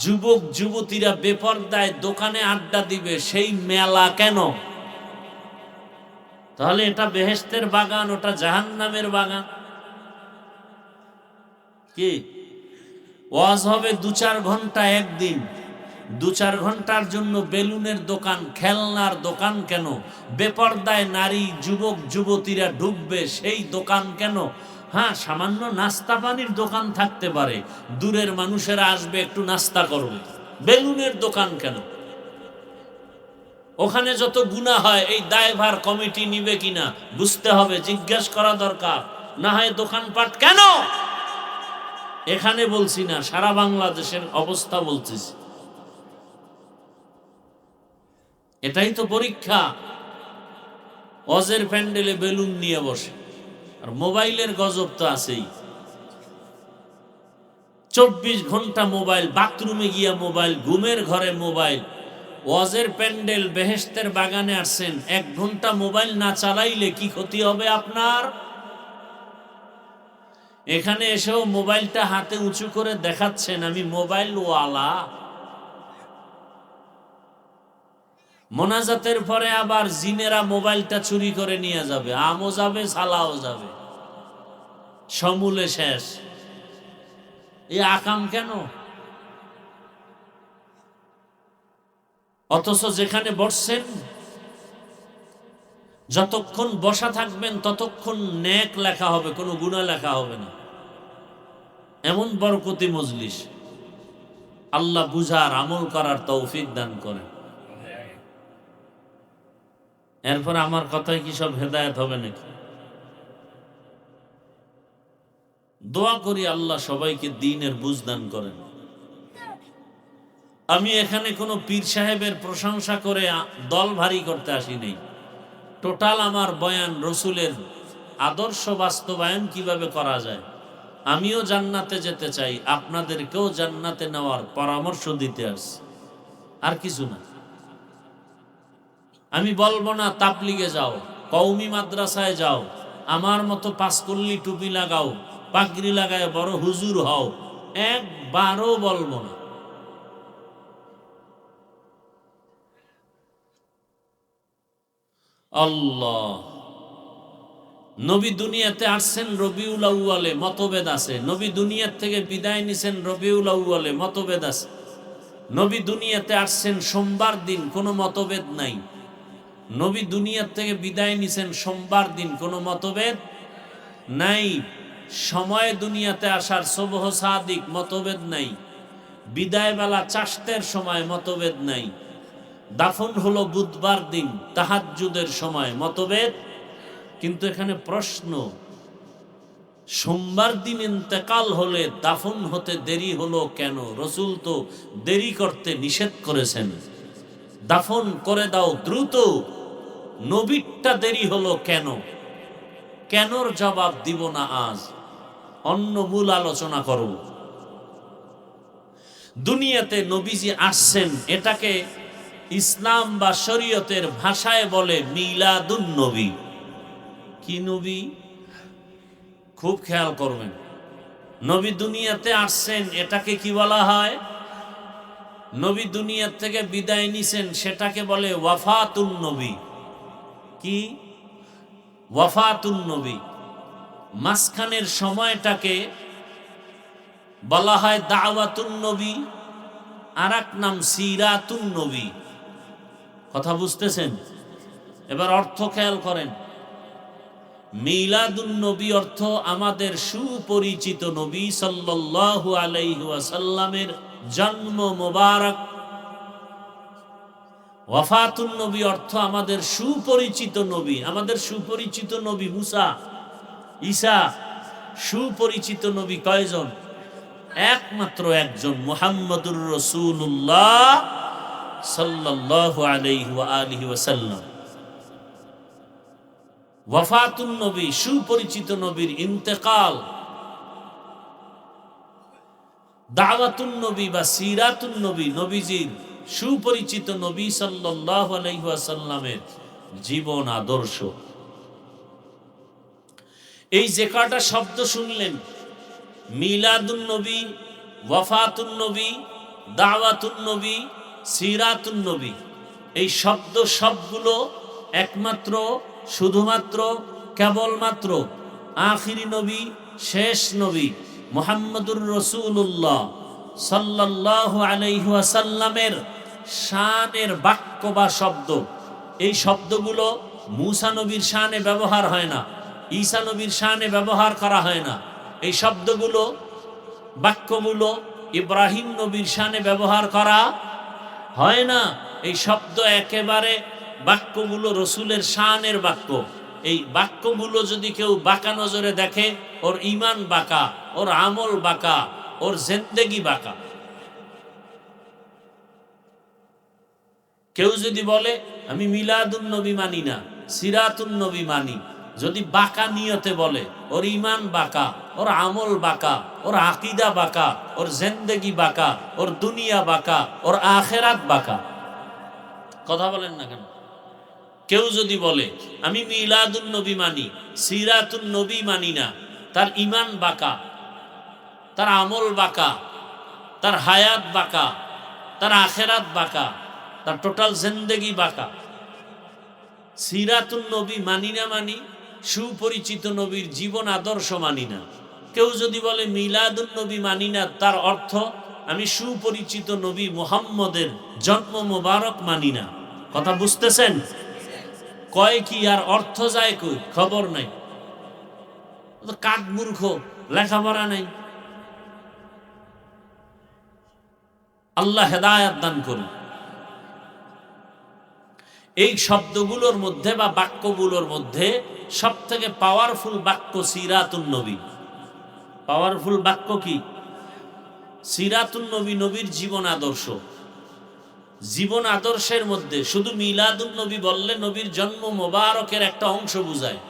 যুবক যুবতীরা বেপরদায় দোকানে আড্ডা দিবে? সেই মেলা কেন? তাহলে এটা বেহেশতের বাগান, ওটা জাহান্নামের বাগান। কি ওয়াজ হবে 2-4 ঘন্টা একদিন, 2-4 ঘন্টার জন্য বেলুনের দোকান, খেলনার দোকান কেন? বেপরদায় নারী যুবক যুবতীরা ঢুকবে, সেই দোকান কেন? হ্যাঁ, সামান্য নাস্তা পানির দোকান থাকতে পারে, দূরের মানুষেরা আসবে একটু নাস্তা করবে। বেলুনের দোকান কেন? ওখানে যত গুনাহ হয়, এই দায়ভার কমিটি নিবে কিনা বুঝতে হবে, জিজ্ঞাসা করা দরকার। না হয় দোকানপাট কেন? এখানে বলছি না, সারা বাংলাদেশের অবস্থা বলতেছি। এটাই তো পরীক্ষা। ওয়াজের প্যান্ডেলে বেলুন নিয়ে বসে, আর মোবাইলের গজব তো আছেই। 24 ঘন্টা মোবাইল, বাথরুমে গিয়া মোবাইল, ঘুমের ঘরে মোবাইল। ওয়াজের প্যান্ডেল, বেহেশতের বাগানে আসছেন, 1 ঘন্টা মোবাইল না চালাইলে কি ক্ষতি হবে আপনার? এখানে এসেও মোবাইলটা হাতে উঁচু করে দেখাচ্ছেন, আমি মোবাইল ওয়ালা। মোনাজাতের পরে আবার জিনেরা মোবাইলটা চুরি করে নিয়ে যাবে, আমও যাবে, সালাও যাবে, সমূলে শেষ। এই আকাম কেন? অথচ যেখানে বসছেন, যতক্ষণ বসা থাকবেন ততক্ষণ নেক লেখা হবে, কোনো গুনাহ লেখা হবে না। এমন বরকতি মজলিস। আল্লাহ বুঝার, আমল করার তৌফিক দান করেন। এরপর আমার কথায় কি সব হেদায়েত হবে নাকি? দোয়া করি আল্লাহ সবাইকে দ্বীনের বুঝ দান করেন। আমি এখানে কোনো পীর সাহেবের প্রশংসা করে দল ভারী করতে আসি নাই। টোটাল আমার বয়ান রসুলের আদর্শ বাস্তবায়ন কিভাবে করা যায়। আমিও জান্নাতে যেতে চাই, আপনাদেরকেও জান্নাতে নেওয়ার পরামর্শ দিতে আসছি, আর কিছু না। আমি বলবো না তাবলিগে যাও, কওমি মাদ্রাসায় যাও, আমার মতো 5 কল্লি টুপি লাগাও, পাগড়ি লাগায় বড় হুজুর হও, একবারও বলবো না। আল্লাহ নবী দুনিয়াতে আসছেন রবিউল আউয়ালে, মতভেদ আছে। নবী দুনিয়ার থেকে বিদায় নিছেন রবিউল আউয়ালে, মতভেদ আছে। নবী দুনিয়াতে আসছেন সোমবার দিন, কোনো মতভেদ নাই। নবী দুনিয়ার থেকে বিদায় নিছেন সোমবার দিন, কোনো মতভেদ নাই। সময় দুনিয়াতে আসার সুবহ সাদিক, মতভেদ নাই। বিদায় বেলা চাষতের সময় মতভেদ নাই, দাফন হলো বুধবার দিন তাহাজ্জুদের সময় মতভেদ। কিন্তু এখানে প্রশ্ন, সোমবার দিন ইন্তেকাল হলে দাফন হতে দেরি হলো কেন? রসুল তো দেরি করতে নিষেধ করেছেন, দাফন করে দাও দ্রুত, নবীরটা দেরি হলো কেন? কেনর জবাব দিব না আজ, অন্য মূল আলোচনা করব। দুনিয়াতে নবীজি আসছেন, এটাকে ইসলাম বা শরীয়তের ভাষায় বলে মিলাদুন নবী। কি নবী? খুব খেয়াল করবেন, নবী দুনিয়াতে আসছেন এটাকে কি বলা হয়? নবী দুনিয়া থেকে বিদায় নিছেন সেটাকে বলে ওয়াফাতুন নবী। কি? ওয়াফাতুন নবী। মাঝখানের সময়টাকে বলা হয় দাওয়াতুন নবী, আর এক নাম সিরাতুন নবী। কথা বুঝতেছেন? এবার অর্থ খেয়াল করেন। মিলাদুন নবী অর্থ আমাদের সুপরিচিত নবী সাল্লাল্লাহু আলাইহি ওয়াসাল্লামের জন্ম মোবারক। ওয়াফাতুন নবী অর্থ আমাদের সুপরিচিত নবী, আমাদের সুপরিচিত নবী মুসা, ঈসা। সুপরিচিত নবী কয়জন? একমাত্র একজন, মুহাম্মদুর রাসূলুল্লাহ সাল্লাল্লাহু আলাইহি ওয়া আলিহি ওয়াসাল্লাম। ওয়াফাতুন নবী, সুপরিচিত নবীর ইন্তেকাল। দাওয়াতুন নবী বা সিরাতুন নবী, নবীজির সুপরিচিত নবী সাল্লাল্লাহু আলাইহি ওয়াসাল্লামের জীবন আদর্শ। এই যে কয়টা শব্দ শুনলেন, মিলাদুন নবী, ওয়াফাতুন নবী, দাওয়াতুন নবী, সিরাতুন নবী, এই শব্দ সবগুলো একমাত্র, শুধুমাত্র, কেবলমাত্র আখিরি নবী, শেষ নবী মুহাম্মদুর রাসূলুল্লাহ সাল্লাল্লাহু আলাইহি ওয়াসাল্লামের শানের বাক্য বা শব্দ। এই শব্দগুলো মূসা নবীর শানে ব্যবহার হয় না, ঈসা নবীর শানে ব্যবহার করা হয় না। এই শব্দগুলো, বাক্যগুলো ইব্রাহিম নবীর শানে ব্যবহার করা হয় না। এই শব্দ একেবারে, বাক্যগুলো রসুলের শানের বাক্য। এই বাক্যগুলো যদি কেউ বাঁকা নজরে দেখে, ওর ঈমান বাঁকা, ওর আমল বাঁকা, ওর জিন্দেগি বাঁকা। কেউ যদি বলে আমি মিলাদুন নবী মানি না, সিরাতুন নবী মানি, যদি বাঁকা নিয়তে বলে, ওর ঈমান বাঁকা, ওর আমল বাঁকা, ওর আকীদা বাঁকা, ওর জিন্দেগি বাঁকা, ওর দুনিয়া বাঁকা, ওর আখিরাত বাঁকা। কথা বলেন না কেন? কেউ যদি বলে আমি মিলাদুন নবী মানি, সিরাতুন নবী মানি না, তার ঈমান বাঁকা, তার আমল বাঁকা, তার হায়াত বাঁকা, তার আখিরাত বাঁকা, তার টোটাল জিন্দেগি বাঁকা। সিরাতুন নবী মানি না মানি, সুপরিচিত নবীর জীবন আদর্শ মানি না। কেউ যদি বলে মিলাদুন নবী মানি না, তার অর্থ আমি সুপরিচিত নবী মুহাম্মদের জন্ম মোবারক মানি না। কথা বুঝতেছেন? কয় কি আর অর্থ যায় কই, খবর নাই। কাক মূর্খ, লেখাপড়া নাই। আল্লাহ হেদায়েত দান করুন। এই শব্দগুলোর মধ্যে বা বাক্যগুলোর মধ্যে সব থেকে পাওয়ারফুল বাক্য সিরাতুন নবী। পাওয়ারফুল বাক্য কি? সিরাতুন নবী, নবীর জীবন আদর্শ। জীবন আদর্শের মধ্যে শুধু মিলাদুন নবী বললে নবীর জন্ম মোবারকের একটা অংশ বুঝায়,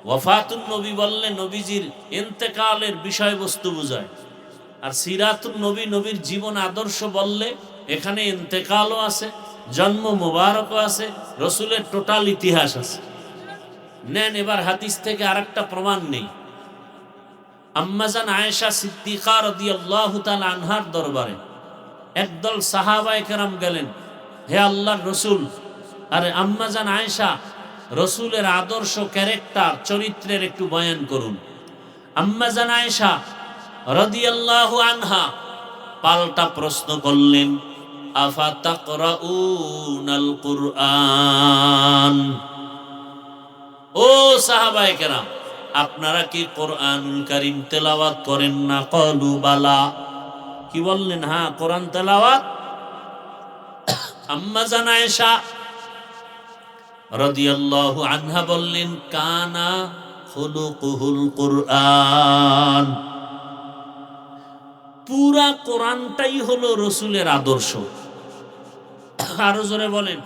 ওয়াফাতুন নবী বললে নবীজির ইন্তেকালের বিষয়বস্তু বুঝায়, আর সিরাতুন নবী, নবীর জীবন আদর্শ বললে এখানে ইন্তেকালও আছে, জন্ম মোবারকও আছে, রসুলের টোটাল ইতিহাস আছে। নেন এবার হাদিস থেকে আরেকটা প্রমাণ নেই। আম্মাজান আয়েশা সিদ্দিকা রাদিয়াল্লাহু তাআলা আনহার দরবারে একদল সাহাবায়ে কেরাম গেলেন, হে আল্লাহর রসুল, আরে আম্মাজান আয়েশা, রসুলের আদর্শ, ক্যারেক্টার, চরিত্রের একটু বয়ান করুন। আম্মাজান আয়েশা রাদিয়াল্লাহু আনহা পাল্টা প্রশ্ন করলেন, আফা তাকরাউনাল কুরআন? ও সাহাবায়ে কেরাম, আপনারা কি কোরআনুল কারীম তেলাওয়াত করেন না? ক্বালু বালা, কি বললেন? হ্যাঁ, কোরআন তেলাওয়াত। আম্মা জান আয়েশা রাদিয়াল্লাহু আনহা বললেন, কানা খুলুকুহুল কুরআন। পুরা কোরআনটাই হলো রসুলের আদর্শ। আরো জোরে বলেন,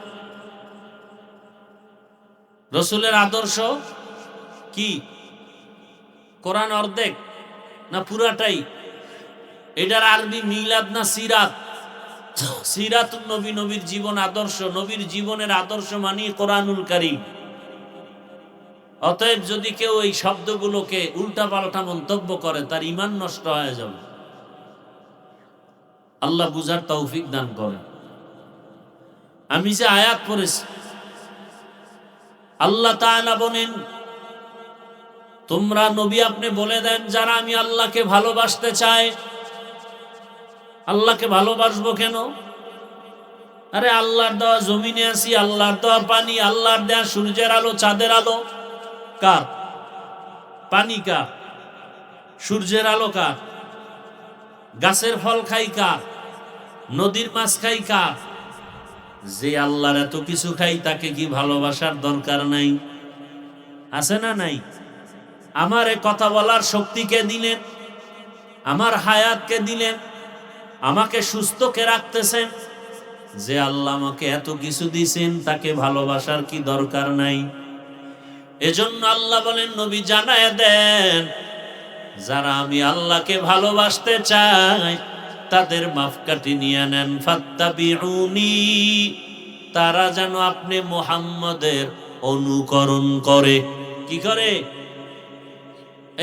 রসুলের আদর্শ কি? কোরআন অর্ধেক না পুরাটাই? এটার আরবি মিলাদ না সিরাত? সিরাতুন নবী, নবীর জীবন আদর্শ। নবীর জীবনের আদর্শ মানে কোরআনুল কারীম। অতএব যদি কেউ এই শব্দগুলোকে উল্টাপাল্টা মন্তব্য করে, তার ঈমান নষ্ট হয়ে যাবে। আল্লাহ বুঝার তৌফিক দান করেন। আমি যে আয়াত পড়েছি, আল্লাহ তাআলা বলেন, তোমরা নবী আপনি বলে দেন, যারা আমি আল্লাহকে ভালোবাসতে চায়। আল্লাহকে ভালোবাসবো কেন? আরে আল্লাহর দেওয়া জমিনে আছি, আল্লাহর দেওয়া পানি, আল্লাহর দেওয়া সূর্যের আলো, চাঁদের আলো কার? পানি কার? সূর্যের আলো কার? গাছের ফল খাই কার? নদীর মাছ খাই কার? যে আল্লাহর এত কিছু খাই, তাকে কি ভালোবাসার দরকার নাই? আছে না নাই? আমার এ কথা বলার শক্তি কে দিলেন? আমার হায়াত কে দিলেন? আমাকে সুস্থ কে রাখতেছেন? যে আল্লাহ আমাকে এত কিছু দিয়েছেন, তাকে ভালোবাসার কি দরকার নাই? এজন্য আল্লাহ বলেন, নবী জানায় দেন, যারা আমি আল্লাহকে ভালোবাসতে চাই, তাদের মাপকাঠি নিয়ে নেন। ফাত্তাবিউনি, তারা যেন আপনি মুহাম্মদের অনুকরণ করে। কি করে?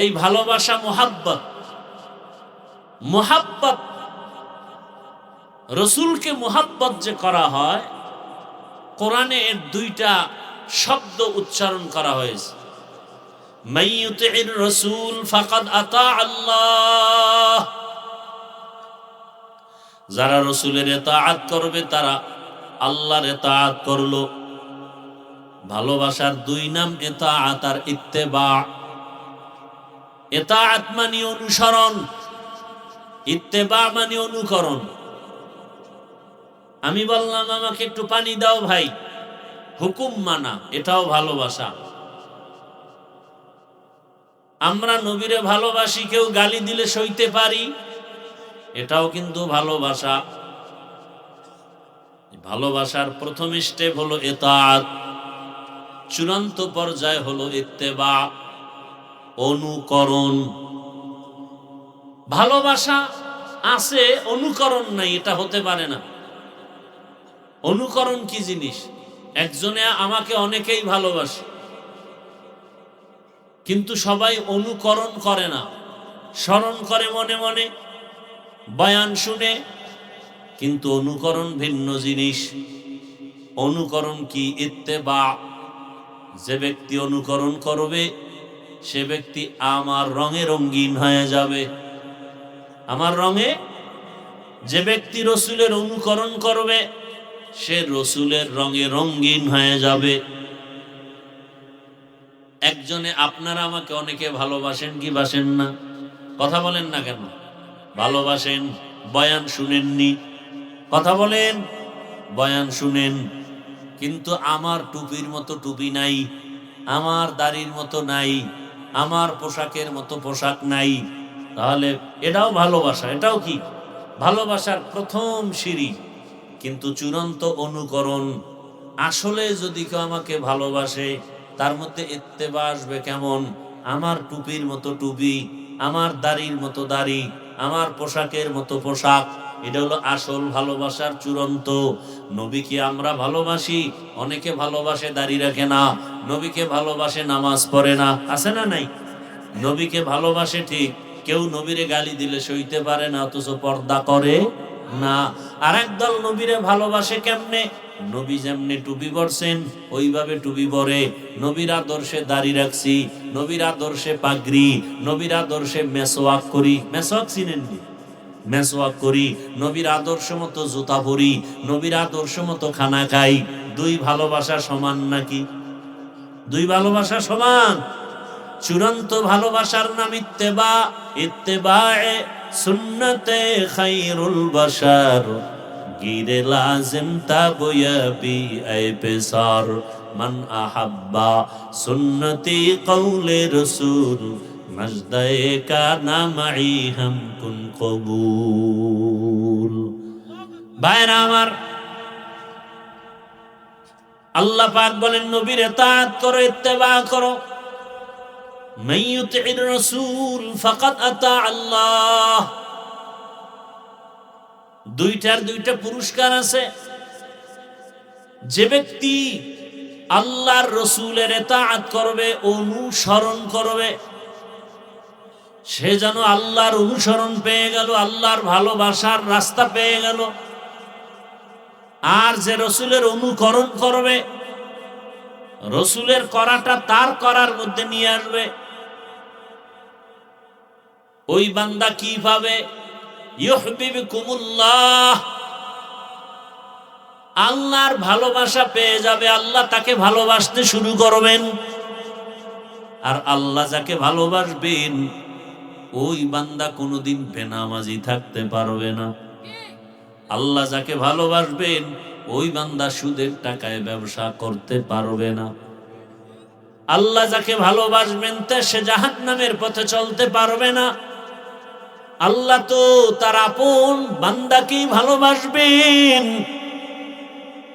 এই ভালোবাসা মুহাব্বত। মুহাব্বত, রসুলকে মুহাব্বত যে করা হয়, কোরআনে এর দুইটা শব্দ উচ্চারণ করা হয়েছে। মাইয়ুতির রাসূল ফাকাদ আতা আল্লাহ। যারা রসুলের ইতাআত করবে, তারা আল্লাহর ইতাআত করলো। ভালোবাসার দুই নাম ইতাআত আর ইত্তেবা। ইতাআত মানে অনুসরণ, ইত্তেবা মানে অনুকরণ। আমি বললাম, আমাকে একটু পানি দাও ভাই, হুকুম মানা, এটাও ভালোবাসা। আমরা নবীরে ভালোবাসি, কেউ গালি দিলে সইতে পারি, এটাও কিন্তু ভালোবাসা। ভালোবাসার প্রথম স্টেপ হলো ইতাআত, চূড়ান্ত পর্যায় হলো ইত্তেবা, অনুকরণ। ভালোবাসা আছে, অনুকরণ নাই, এটা হতে পারে না। অনুকরণ কি জিনিস? একজনে আমাকে অনেকেই ভালোবাসে, কিন্তু সবাই অনুকরণ করে না, স্মরণ করে মনে মনে, বয়ান শুনে, কিন্তু অনুকরণ ভিন্ন জিনিস। অনুকরণ কি? ইত্তেবা। যে ব্যক্তি অনুকরণ করবে, সে ব্যক্তি আমার রঙে রঙিন হয়ে যাবে। আমার রঙে। যে ব্যক্তি রসুলের অনুকরণ করবে, সে রসুলের রঙে রঙিন হয়ে যাবে। একজনে, আপনারা আমাকে অনেকে ভালোবাসেন কি বাসেন না? কথা বলেন না কেন? ভালোবাসেন। বয়ান শুনেননি? কথা বলেন। বয়ান শুনেন, কিন্তু আমার টুপির মতো টুপি নাই, আমার দাড়ির মতো নাই, আমার পোশাকের মতো পোশাক নাই। তাহলে এটাও ভালোবাসা। এটাও কি? ভালোবাসার প্রথম সিঁড়ি, কিন্তু চূড়ান্ত অনুকরণ। আসলে যদি কেউ আমাকে ভালোবাসে, তার মধ্যে ইত্তেবা আসবে কেমন? আমার টুপির মতো টুপি, আমার দাড়ির মতো দাড়ি, আমার পোশাকের মতো পোশাক। এটা হলো আসল ভালোবাসার চূড়ান্ত। নবীকে আমরা ভালোবাসি, অনেকে ভালোবাসে দাড়ি রাখে না, নবীকে ভালোবাসে নামাজ পড়ে না, আছে না নাই? নবীকে ভালোবাসে ঠিক, কেউ নবীরে গালি দিলে সইতে পারে না, অথচ পর্দা করে না। আর একদল নবীরে ভালোবাসে কেমনে? নবী যেমনি টুপি পরছেন, ওইভাবে টুপি পরে। নবীর আদর্শে দাড়ি রাখছি, নবীর আদর্শে পাগড়ি, নবীর আদর্শে মেসওয়াক করি। মেসওয়াক চিনেননি? মেসওয়াক করি, নবীর আদর্শ মতো জুতা পরি, নবীর আদর্শ মতো খানা খাই। দুই ভালোবাসা সমান নাকি? দুই ভালোবাসা সমান? চূড়ান্ত ভালোবাসার নাম ইত্তেবা। ইত্তেবায়ে সুন্নতে খায়রুল বাশার গিরে লাজিম তাবয়াবি আই পেসার মান আহাব্বা সুন্নতি কওলে রাসূল মাজদায়ে কানা মাই হাম কুন কবুল। ভাইরা আমার, আল্লাহ পাক বলেন নবীর ইতাআত করো, ইত্তেবা করো। মান ইউতি'র রাসূল ফাকাদ আতা আল্লাহ। দুইটার দুইটা পুরস্কার আছে। যে ব্যক্তি আল্লাহর রাসূলের ইতাআত করবে, অনুসরণ করবে, সে যেন আল্লাহর অনুসরণ পেয়ে গেল, আল্লাহর ভালোবাসার রাস্তা পেয়ে গেল। আর যে রাসূলের অনুকরণ করবে, রাসূলের করাটা তার করার মধ্যে নিয়ে আসবে, ওই বান্দা কি পাবে? ইউহিব্বুকুমুল্লাহ, আল্লাহর ভালোবাসা পেয়ে যাবে। আল্লাহ তাকে ভালোবাসতে শুরু করবেন। আর আল্লাহ যাকে ভালোবাসবেন, ওই বান্দা কোনোদিন বেনামাজি থাকতে পারবে না। আল্লাহ যাকে ভালোবাসবেন, ওই বান্দা সুদের টাকায় ব্যবসা করতে পারবে না। আল্লাহ যাকে ভালোবাসবেন, তা সে জাহান্নামের পথে চলতে পারবে না। আল্লাহ তো তার আপন বান্দাকেই ভালোবাসবেন।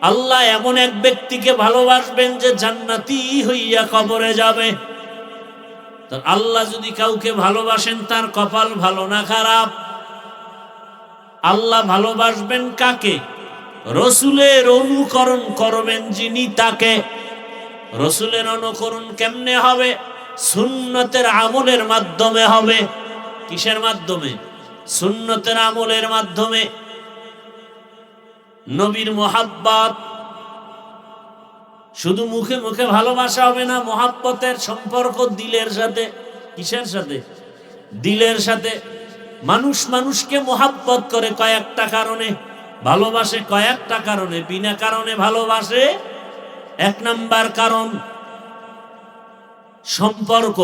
আল্লাহ এমন এক ব্যক্তিকে ভালোবাসবেন যে জান্নাতি হইয়া কবরে যাবে। তো আল্লাহ যদি কাউকে ভালোবাসেন, তার কপাল ভালো না খারাপ। আল্লাহ ভালোবাসবেন কাকে? রাসূলের অনুকরণ করবেন যিনি, তাকে। রাসূলের অনুকরণ কেমনে হবে? সুন্নতের আমলের মাধ্যমে হবে। কিসের মাধ্যমে? সুন্নতের আমলের মাধ্যমে। নবীর মুহাব্বত, শুধু মুখে মুখে ভালোবাসা হবে না, মুহাব্বতের সম্পর্ক দিলের সাথে। কিসের সাথে? দিলের সাথে। মানুষ মানুষকে মুহাব্বত করে কয়েকটা কারণে, ভালোবাসে কয়েকটা কারণে। বিনা কারণে ভালোবাসে এক নাম্বার কারণ সম্পর্ক।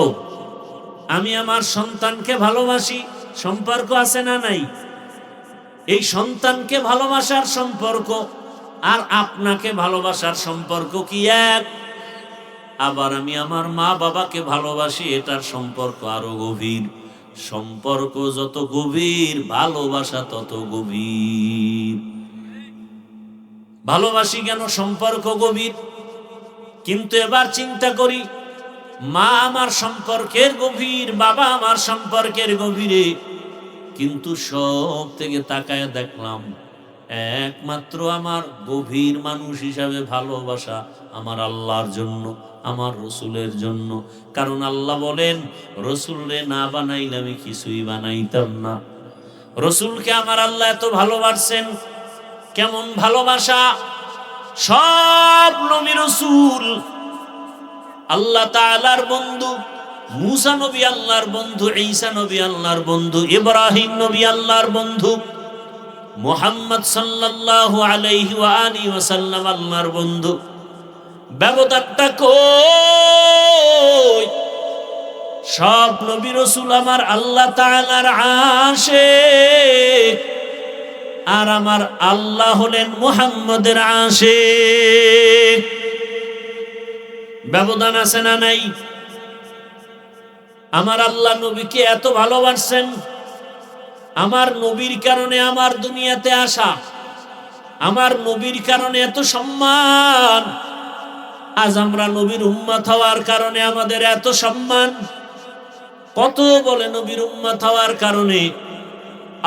আমি আমার সন্তানকে ভালোবাসি, সম্পর্ক আছে না নাই? এই সন্তানকে ভালোবাসার সম্পর্ক আর আপনাকে ভালোবাসার সম্পর্ক কি এক? আবার আমি আমার মা বাবাকে ভালোবাসি, এটার সম্পর্ক আরো গভীর। সম্পর্ক যত গভীর, ভালোবাসা তত গভীর। ভালোবাসি কেন? সম্পর্ক গভীর। কিন্তু এবার চিন্তা করি, মা আমার সম্পর্কের গভীর, বাবা আমার সম্পর্কের গভীরে, কিন্তু সব থেকে তাকায় দেখলাম একমাত্র আমার গভীর মানুষ হিসাবে ভালোবাসা আমার আল্লাহর জন্য, আমার রাসূলের জন্য। কারণ আল্লাহ বলেন, রাসূলরে না বানাইলে আমি কিছুই বানাইতাম না। রাসূলকে আমার আল্লাহ এত ভালোবাসেন। কেমন ভালোবাসা! সব নবী রাসূল আল্লাহ তাআলার বন্ধু। মুসা নবী আল্লাহর বন্ধু, ঈসা নবী আল্লাহর বন্ধু, ইব্রাহিম নবী আল্লাহর বন্ধু, মুহাম্মদ সাল্লাল্লাহু আলাইহি ওয়া আলিহি ওয়াসাল্লাম আল্লাহর বন্ধু। ব্যবধানটা কই? সব নবী রাসূল আমার আল্লাহ তাআলার আশিক, আর আমার আল্লাহ হলেন মুহাম্মদের আশিক। ব্যবধান আছে না নাই? আমার আল্লাহ নবীকে এত ভালোবাসেন, আমার নবীর কারণে আমার দুনিয়াতে আসা, আমার নবীর কারণে এত সম্মান। আজ আমরা নবীর উম্মত হওয়ার কারণে আমাদের এত সম্মান। কত বলে নবীর উম্মত হওয়ার কারণে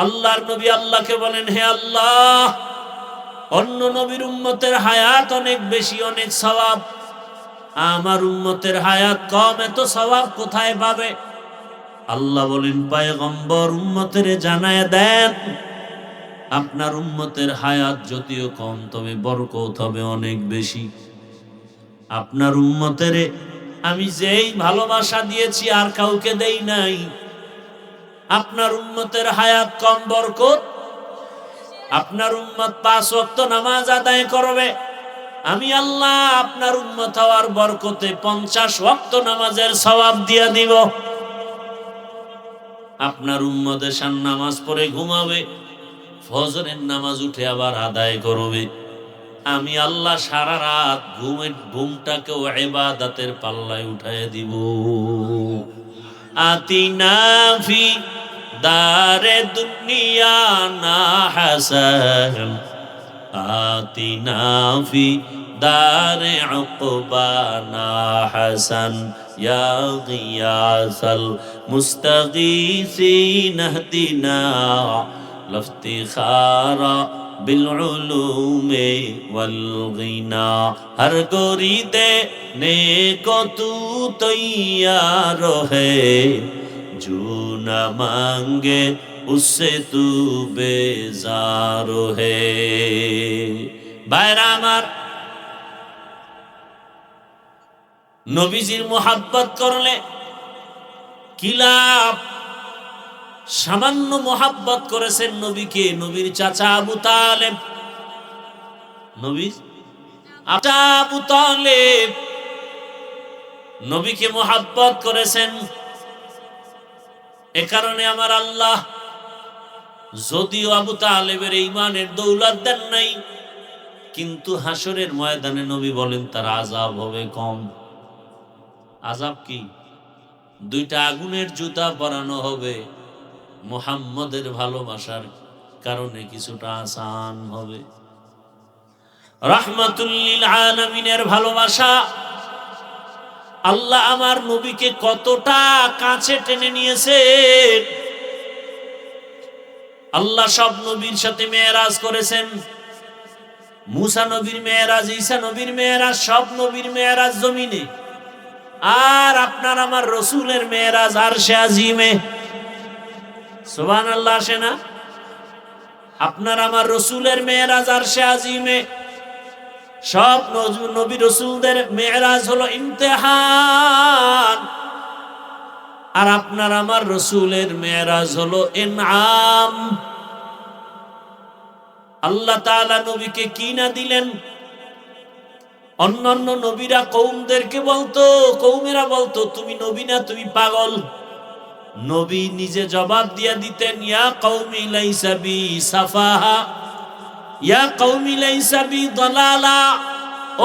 আল্লাহর নবী আল্লাহকে বলেন, হে আল্লাহ, অন্য নবীর উম্মতের হায়াত অনেক বেশি, অনেক সওয়াব, আমার উম্মতের হায়াত কম, এত সওয়াব কোথায় পাবে? আল্লাহ বলেন, পয়গম্বর উম্মতের জানায় দেন, আপনার উম্মতের হায়াত যদিও কম, তবে বরকত হবে অনেক বেশি। আপনার উম্মতের আমি যেই ভালোবাসা দিয়েছি আর কাউকে দেই নাই। আপনার উম্মতের হায়াত কম, বরকত। আপনার উম্মত 5 ওয়াক্ত নামাজ আদায় করবে, আমি আল্লাহ আপনার উম্মত হওয়ার বরকতে 50 ওয়াক্ত নামাজের সওয়াব দিয়া দিব। আপনার উম্মত এশার নামাজ পড়ে ঘুমাবে, ফজরের নামাজ উঠে আবার আদায় করবে। আমি আল্লাহ সারা রাত ঘুমটাকেও ইবাদতের পাল্লায় উঠায় দিব। আতিনা ফি দারে দুনিয়া না হাসান, আতিনা ফি দারে উকবা না হাসান, ইয়া গিয়াসাল মুস্তাগীসিন ইহদিনা লফতিখারা बिलउलूमे वलगिना। हर गोरी देने को तू तैयार है, जो न मांगे उससे तू बेजार है। भाईरा आमार, नबीजिर मोहब्बत करले কি লাভ? সামান্য মোহাব্বত করেছেন নবীকে, নবীর চাচা আবু তালেব, নবীর চাচা আবু তালেব নবীকে মোহাব্বত করেছেন। এ কারণে আমার আল্লাহ যদিও আবু তালেবের ঈমানের দৌলত দেন নাই, কিন্তু হাসরের ময়দানে নবী বলেন তার আযাব হবে কম। আযাব কি? দুইটা আগুনের জুতা পরানো হবে, মুহাম্মদের ভালোবাসার কারণে কিছুটা আসান হবে। রাহমাতুল লিল আলামিনের ভালোবাসা, আল্লাহ আমার নবীকে কতটা কাছে টেনে নিয়েছেন। আল্লাহ সব নবীর সাথে মেরাজ করেছেন। মুসা নবীর মেরাজ, ঈসা নবীর মেরাজ, সব নবীর মেরাজ জমিনে। আর আপনার আমার রসুলের মেরাজ আরশে আজিমে। সুবহানাল্লাহ আসে না? আপনার আমার রসুলের মেরাজ আরশে আজিমে। সব নবী রসুলদের মেরাজ হলো ইমতিহান, আর আপনার আমার রসুলের মেরাজ হলো ইনআম। আল্লাহ তাআলা নবীকে কি না দিলেন। অন্যান্য নবীরা কওমদেরকে বলতো, কওমেরা বলতো তুমি নবী না, তুমি পাগল। নবী নিজে জবাব দিয়া দিতেন, ইয়া কওমি লাইসা বি সাফাহা, ইয়া কওমি লাইসা বি দালালা।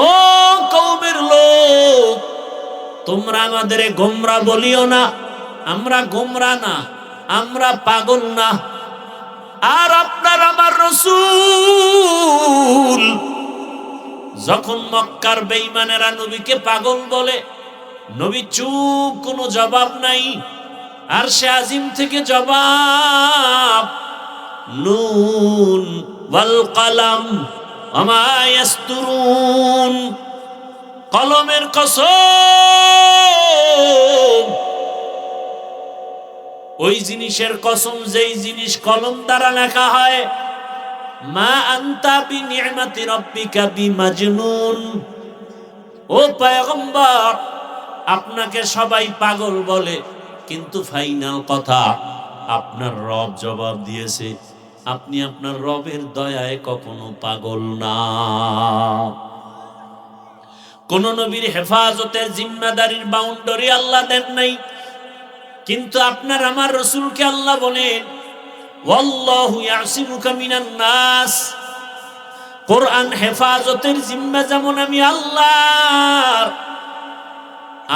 ও কওমের লোক, তোমরা আমাদের গোমরা বলিও না। আমরা গোমরা না, আমরা পাগল না। আর আপনার আমার রাসূল যখন মক্কার বেঈমানেরা নবীকে পাগল বলে, নবী চুপ, কোনো জবাব নাই। আরশে আজিম থেকে জবাব, নুন ওয়াল কলম ওমা ইয়াসতুরুন। কলমের কসম, ওই জিনিসের কসম যেই জিনিস কলম দ্বারা লেখা হয়। মা আনতা বিনি'মাতি রাব্বিকা বিমাজনুন। ও পয়গম্বর, আপনাকে সবাই পাগল বলে, কিন্তু ফাইনাল কথা আপনার রব জবাব দিয়েছে, আপনি আপনার রবের দয়ায় কখনো পাগল না। কোন নবীর হেফাজতের জিম্মাদারির বাউন্ডারি আল্লাহ দেন নাই, কিন্তু আপনার আমার রাসূলকে আল্লাহ বলেন ওয়াল্লাহু ইয়াসিমুকা মিনান নাস। কোরআন হেফাজতের জিম্মা যেমন আমি আল্লাহর,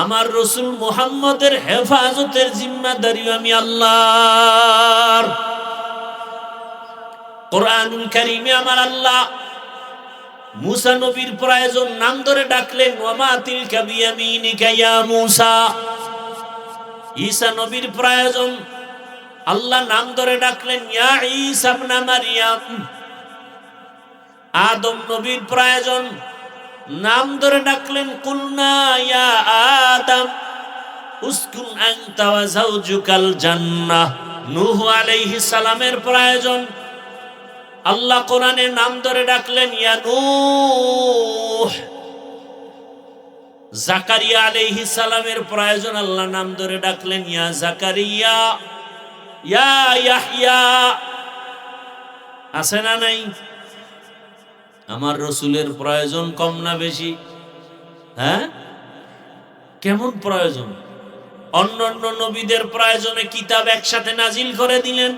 আমার রাসূল মুহাম্মদের হেফাজতের জিম্মাদারিও আমি আল্লাহর। কোরআনুল কারীমে আমার আল্লাহ মুসা নবীর প্রয়োজন নাম ধরে ডাকলেন, ওয়ামা তিলকা বিয়ামিনিকা ইয়া মুসা। ঈসা নবীর প্রয়োজন আল্লাহ নাম ধরে ডাকলেন, ইয়া ঈসা ইবনে মারইয়াম। আদম নবীর প্রয়োজন নাম ধরে ডাকলেন, কুলনা ইয়া আদম উসকুন আনতা ওয়া যাওজুকাল জান্নাহ। নূহ আলাইহিস সালামের প্রয়োজন আল্লাহ কোরআনে নাম ধরে ডাকলেন, ইয়া নূহ। জাকারিয়া আলাইহিস সালামের প্রয়োজন আল্লাহ নাম ধরে ডাকলেন, ইয়া জাকারিয়া, ইয়া ইয়াহইয়া। আছে না নাই? আমার রসুলের প্রয়োজন কম না বেশি? হ্যাঁ, কেমন প্রয়োজন? অন্যান্য নবীদের প্রয়োজনে কিতাব একসাথে নাজিল করে দিলেন,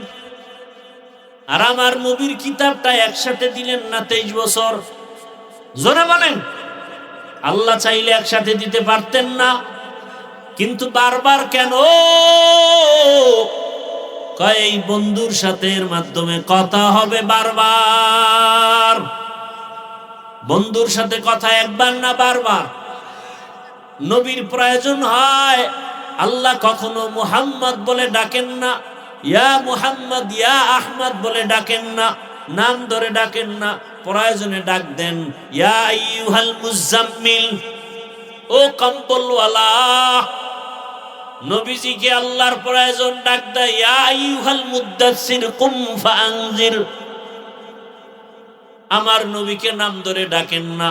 আর আমার নবীর কিতাবটা একসাথে দিলেন না 23 বছর। জোরে বলেন, আল্লাহ চাইলে একসাথে দিতে পারতেন না, কিন্তু বারবার কেন? কয় এই বন্ধুর সাথে এর মাধ্যমে কথা হবে বারবার। বন্ধুর সাথে কথা একবার না বারবার। নবীর প্রয়োজন হয়, আল্লাহ কখনো মুহাম্মদ বলে ডাকেন না, ইয়া মুহাম্মদ ইয়া আহমদ বলে ডাকেন না, নাম ধরে ডাকেন না, প্রয়োজনে ডাক দেন ইয়া আইয়ুহাল মুজাম্মিল, ও কম্বলওয়ালা। নবীজিকে আল্লাহর প্রয়োজন ডাক দেয় ইয়া আইয়ুহাল মুদ্দাসসির কুম ফাআনজির। আমার নবীকে নাম ধরে ডাকেন না,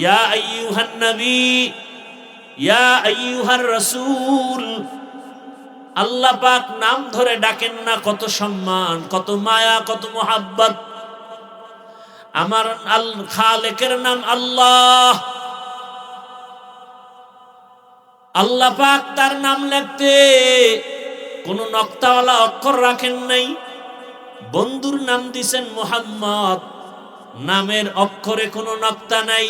ইয়া আইয়ুহান নবী ইয়া আইয়ুহার রাসূল। আল্লাহ পাক নাম ধরে ডাকেন না, কত সম্মান, কত মায়া, কত মোহাব্বত। আমার আল খালেকের নাম আল্লাহ। আল্লাহ পাক তার নাম লিখতে কোন নক্তাওয়ালা অক্ষর রাখেন নাই। বন্ধুর নাম দিছেন মুহাম্মদ, নামের অক্ষরে কোনো নক্তা নাই।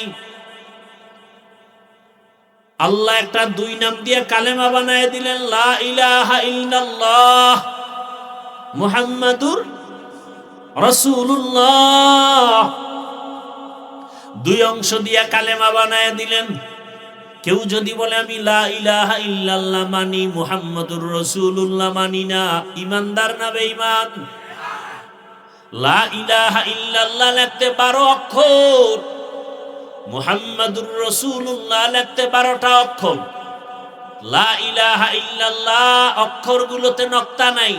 আল্লাহ একটা 2 নাম দিয়ে কালেমা বানায় দিলেন, লা ইলাহা ইল্লাল্লাহ মুহাম্মাদুর রাসূলুল্লাহ। 2 অংশ দিয়ে কালেমা বানায় দিলেন। কেউ যদি বলে আমি লা ইলাহা ইল্লাল্লাহ মানি, মুহাম্মাদুর রাসূলুল্লাহ মানি না, ইমানদার না বেঈমান? লা ইলাহা ইল্লাল্লাহ লিখতে 12 অক্ষর, মুহাম্মাদুর রাসূলুল্লাহ লিখতে 12টা অক্ষর। লা ইলাহা ইল্লাল্লাহ অক্ষরগুলোতে নক্তা নাই,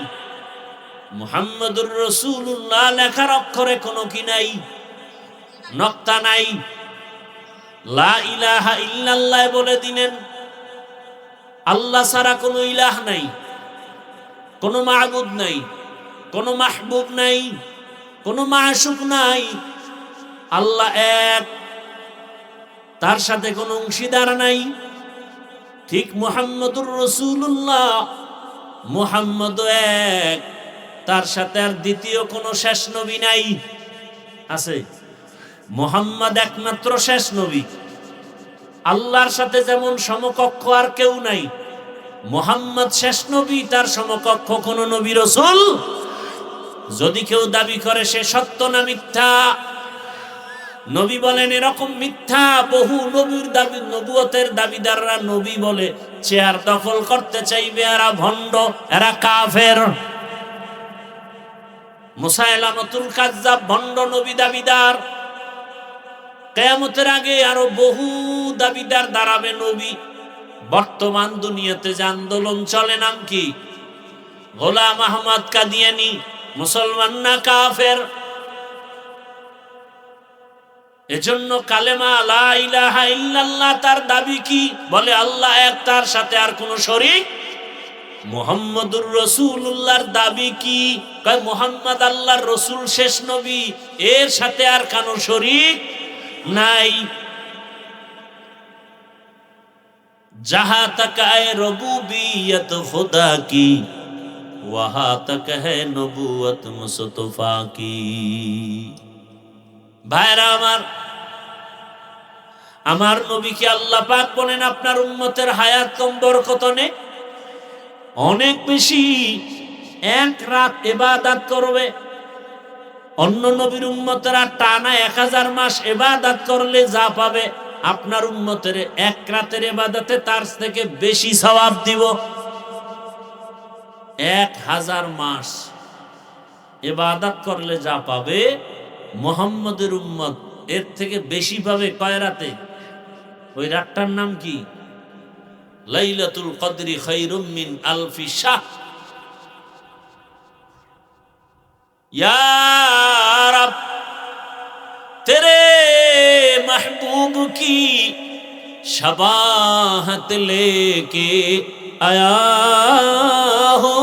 মুহাম্মাদুর রাসূলুল্লাহ লেখার অক্ষরে কোনো কি নাই, নক্তা নাই। লা ইলাহা ইল্লাল্লাহ বলে দিলেন আল্লাহ ছাড়া কোনো ইলাহ নাই, কোনো মাবুদ নাই, কোনো মাহবুব নাই, কোনো মাশুক নাই। আল্লাহ এক, তার সাথে কোনো অংশীদার নাই। ঠিক মুহাম্মাদুর রাসূলুল্লাহ, মুহাম্মদ এক, তার সাথে আর দ্বিতীয় কোনো শেষ নবী নাই। আছে? মুহাম্মদ একমাত্র শেষ নবী। আল্লাহর সাথে যেমন সমকক্ষ আর কেউ নাই, মুহাম্মদ শেষ নবী, তার সমকক্ষ কোনো নবী রাসূল। যদি কেউ দাবি করে সে সত্য না মিথ্যা? নবী বলেন এরকম মিথ্যা। বহু নবীর দাবি, নবুয়তের দাবিদাররা নবী বলে চেয়ার দখল করতে চাইবে, এরা ভণ্ড, এরা কাফের। মুসাইলামাতুল কাজ্জাব ভণ্ড নবী দাবিদার। কিয়ামতের আগে আরো বহু দাবিদার দাঁড়াবে নবী। বর্তমান দুনিয়াতে যে আন্দোলন চলে, নাম কি? গোলাম আহমদ কাদিয়ানী। মুসলমান না কাফের? এজন্য কালেমা লা ইলাহা ইল্লাল্লাহ তার দাবি কি? বলে আল্লাহ এক, তার সাথে আর কোনো শরীক। মুহাম্মাদুর রাসূলুল্লাহর দাবি কি? কয় মুহাম্মদ আল্লাহর রাসূল, শেষ নবী, এর সাথে আর কোনো শরীক নাই। जहां तक है रबूबियत खुदा की, वहां तक है नबूवत मुस्तफा की। ভাইরা আমার নবীকে আল্লাহ পাক বলেন আপনার উম্মতের হায়াত কম বরকত নেই, অনেক বেশি। 1 রাত ইবাদত করবে। অন্য নবীর উম্মতেরা টানা 1000 মাস ইবাদত করলে যা পাবে, আপনার উম্মতের 1 রাতের ইবাদতে তার থেকে বেশি সওয়াব দিব। 1000 মাস ইবাদত করলে যা পাবে, মুহাম্মদের উম্মত এর থেকে বেশি পাবে। কয় রাতে? ওই রাতটার নাম কি? লাইলাতুল কদরি খায়রুম মিন আলফি শাহর। या रब तेरे महबूब की शबाहत लेके आया हो,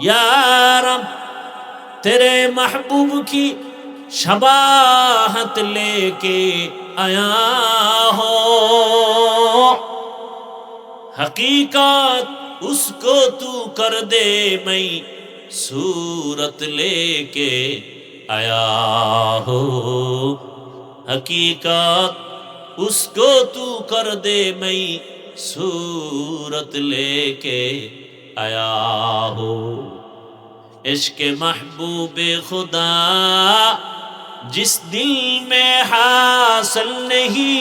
या रब तेरे महबूब की शबाहत लेके आया हो। हकीकत उसको तू कर दे मैं सूरत लेके आया हो, हकीकत उसको तू कर दे मैं सूरत लेके आया हो। इश्क महबूबे खुदा जिस दिल में हासिल नहीं,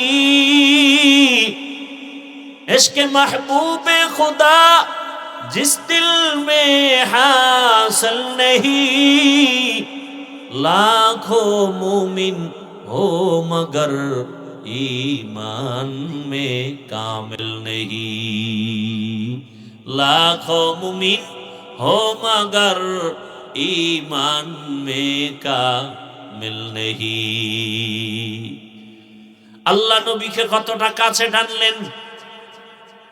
इश्क महबूबे खुदा जिस दिल में हासिल नहीं, लाखों मोमिन हो मगर ईमान में कामिल नहीं, लाखों मोमिन हो मगर ईमान में कामिल नहीं। আল্লাহ নবীকে কতটা কাছে টানলেন।